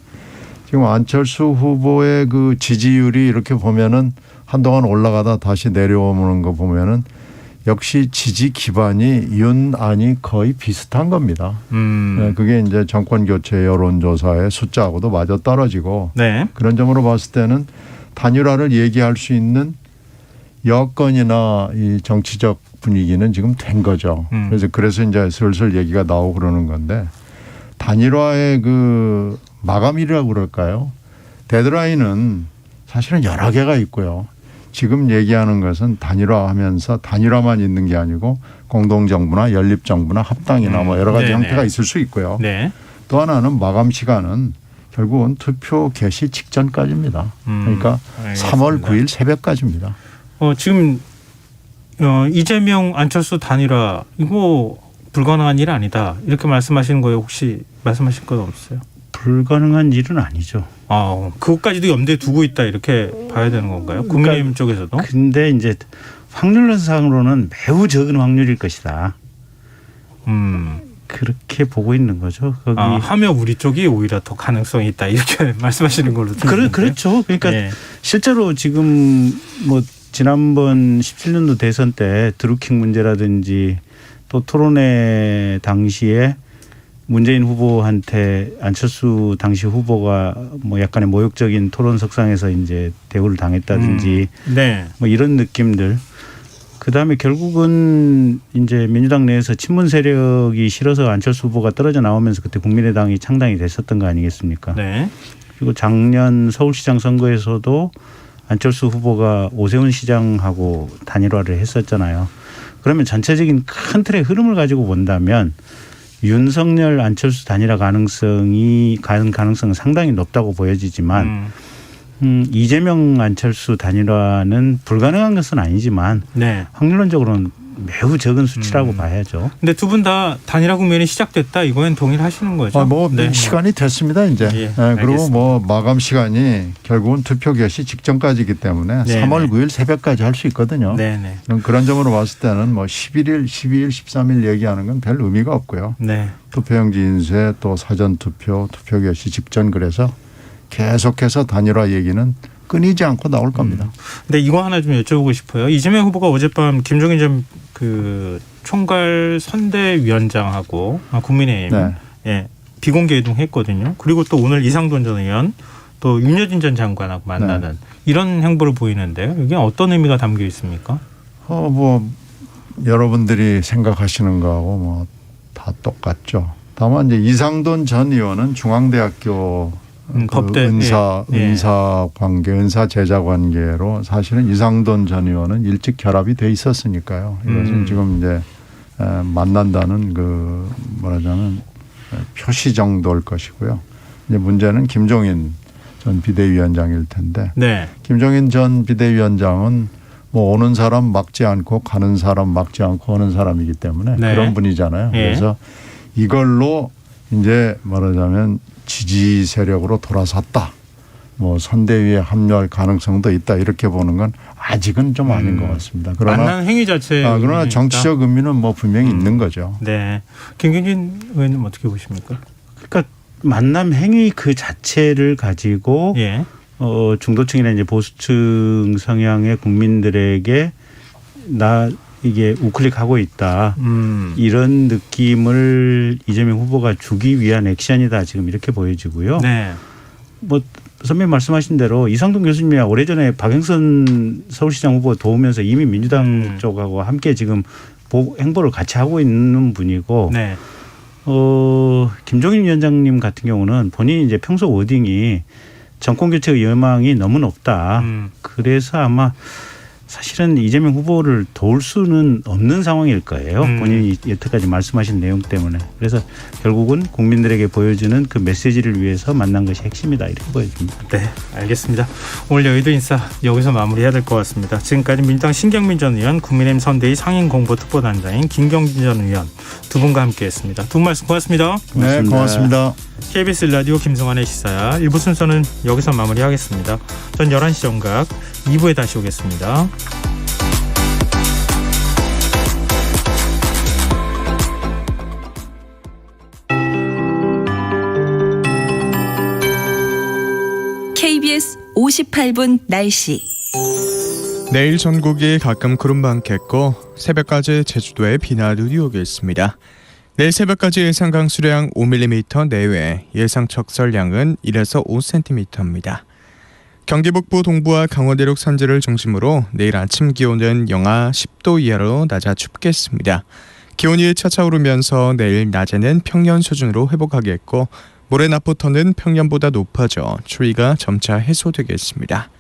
지금 안철수 후보의 그 지지율이 이렇게 보면은 한동안 올라가다 다시 내려오는 거 보면은 역시 지지 기반이 윤안이 거의 비슷한 겁니다. 네, 그게 이제 정권 교체 여론조사의 숫자하고도 마저 떨어지고
네.
그런 점으로 봤을 때는 단일화를 얘기할 수 있는 여건이나 이 정치적 분위기는 지금 된 거죠. 그래서 이제 슬슬 얘기가 나오고 그러는 건데 단일화의 그 마감일이라고 그럴까요? 데드라인은 사실은 여러 개가 있고요. 지금 얘기하는 것은 단일화하면서 단일화만 있는 게 아니고 공동정부나 연립정부나 합당이나 뭐 여러 가지
네네.
형태가 있을 수 있고요.
네.
또 하나는 마감 시간은 결국은 투표 개시 직전까지입니다. 그러니까
알겠습니다.
3월 9일 새벽까지입니다.
지금 이재명 안철수 단일화 이거 불가능한 일 아니다 이렇게 말씀하시는 거예요? 혹시 말씀하실 건 없어요?
불가능한 일은 아니죠.
그것까지도 염두에 두고 있다 이렇게 봐야 되는 건가요? 국민의힘 쪽에서도?
근데 이제 확률론상으로는 매우 적은 확률일 것이다. 그렇게 보고 있는 거죠. 거기
하며 우리 쪽이 오히려 더 가능성이 있다 이렇게 말씀하시는 걸로 들리는데요.
그렇죠. 그러니까
네.
실제로 지금 뭐 지난번 17년도 대선 때 드루킹 문제라든지 또 토론회 당시에 문재인 후보한테 안철수 당시 후보가 뭐 약간의 모욕적인 토론석상에서 이제 대우를 당했다든지
네.
뭐 이런 느낌들. 그다음에 결국은 이제 민주당 내에서 친문 세력이 싫어서 안철수 후보가 떨어져 나오면서 그때 국민의당이 창당이 됐었던 거 아니겠습니까?
네.
그리고 작년 서울시장 선거에서도 안철수 후보가 오세훈 시장하고 단일화를 했었잖아요. 그러면 전체적인 큰 틀의 흐름을 가지고 본다면 윤석열 안철수 단일화 가능성은 상당히 높다고 보여지지만 이재명 안철수 단일화는 불가능한 것은 아니지만
네.
확률론적으로는 매우 적은 수치라고 봐야죠.
근데 두 분 다 단일화 국면이 시작됐다 이거엔 동일하시는 거죠?
네. 시간이 됐습니다 이제.
예,
그리고
알겠습니다.
뭐 마감 시간이 결국은 투표 개시 직전까지기 때문에
네네.
3월 9일 새벽까지 할 수 있거든요.
네네.
그런 점으로 봤을 때는 뭐 11일, 12일, 13일 얘기하는 건 별 의미가 없고요.
네.
투표용지 인쇄 또 사전투표, 투표 개시 직전 그래서 계속해서 단일화 얘기는 끊이지 않고 나올 겁니다.
근데 이거 하나 좀 여쭤보고 싶어요. 이재명 후보가 어젯밤 김종인 전 총괄 선대위원장하고 국민의힘 비공개 회동했거든요. 그리고 또 오늘 이상돈 전 의원 또 윤여진 전 장관하고 만나는 이런 행보를 보이는데요. 이게 어떤 의미가 담겨 있습니까?
뭐 여러분들이 생각하시는 거하고 뭐 다 똑같죠. 다만 이제 이상돈 전 의원은 중앙대학교
법대
은사 관계, 은사 제자 관계로 사실은 이상돈 전 의원은 일찍 결합이 돼 있었으니까요. 이것은 지금 이제 만난다는 말하자면 표시 정도일 것이고요. 이제 문제는 김종인 전 비대위원장일 텐데,
네.
김종인 전 비대위원장은 뭐 오는 사람 막지 않고 가는 사람 막지 않고 오는 사람이기 때문에 그런 분이잖아요. 그래서 이걸로 이제 말하자면 지지 세력으로 돌아섰다. 뭐 선대위에 합류할 가능성도 있다. 이렇게 보는 건 아직은 좀 아닌 것 같습니다. 그러나
만난 행위 자체
그러나 정치적 의미는 뭐 분명히 있는 거죠.
네. 김경진 의원님 어떻게 보십니까?
그러니까 만남 행위 그 자체를 가지고 중도층이나 이제 보수층 성향의 국민들에게 이게 우클릭하고 있다. 이런 느낌을 이재명 후보가 주기 위한 액션이다. 지금 이렇게 보여지고요.
네.
뭐 선배님 말씀하신 대로 이상돈 교수님이 오래전에 박영선 서울시장 후보 도우면서 이미 민주당 쪽하고 함께 지금 행보를 같이 하고 있는 분이고
네.
김종인 위원장님 같은 경우는 본인이 이제 평소 워딩이 정권교체의 여망이 너무 높다. 그래서 아마 사실은 이재명 후보를 도울 수는 없는 상황일 거예요. 본인이 여태까지 말씀하신 내용 때문에. 그래서 결국은 국민들에게 보여주는 그 메시지를 위해서 만난 것이 핵심이다. 이렇게 보여집니다.
네, 알겠습니다. 오늘 여의도 인사 여기서 마무리해야 될 것 같습니다. 지금까지 민주당 신경민 전 의원, 국민의힘 선대위 상임공보특보단장인 김경진 전 의원 두 분과 함께했습니다. 두 분 말씀 고맙습니다.
네, 고맙습니다.
KBS 라디오 김성환의 시사야 1부 순서는 여기서 마무리하겠습니다. 전 11시 정각 2부에 다시 오겠습니다.
KBS 58분 날씨.
내일 전국이 가끔 구름 많겠고 새벽까지 제주도에 비나 눈이 오겠습니다. 내일 새벽까지 예상 강수량 5mm 내외, 예상 적설량은 1에서 5cm입니다. 경기 북부 동부와 강원대륙 산지를 중심으로 내일 아침 기온은 영하 10도 이하로 낮아 춥겠습니다. 기온이 차차 오르면서 내일 낮에는 평년 수준으로 회복하겠고 모레낮부터는 평년보다 높아져 추위가 점차 해소되겠습니다.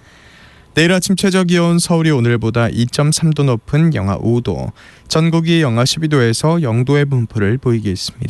내일 아침 최저 기온 서울이 오늘보다 2.3도 높은 영하 5도, 전국이 영하 12도에서 0도의 분포를 보이겠습니다.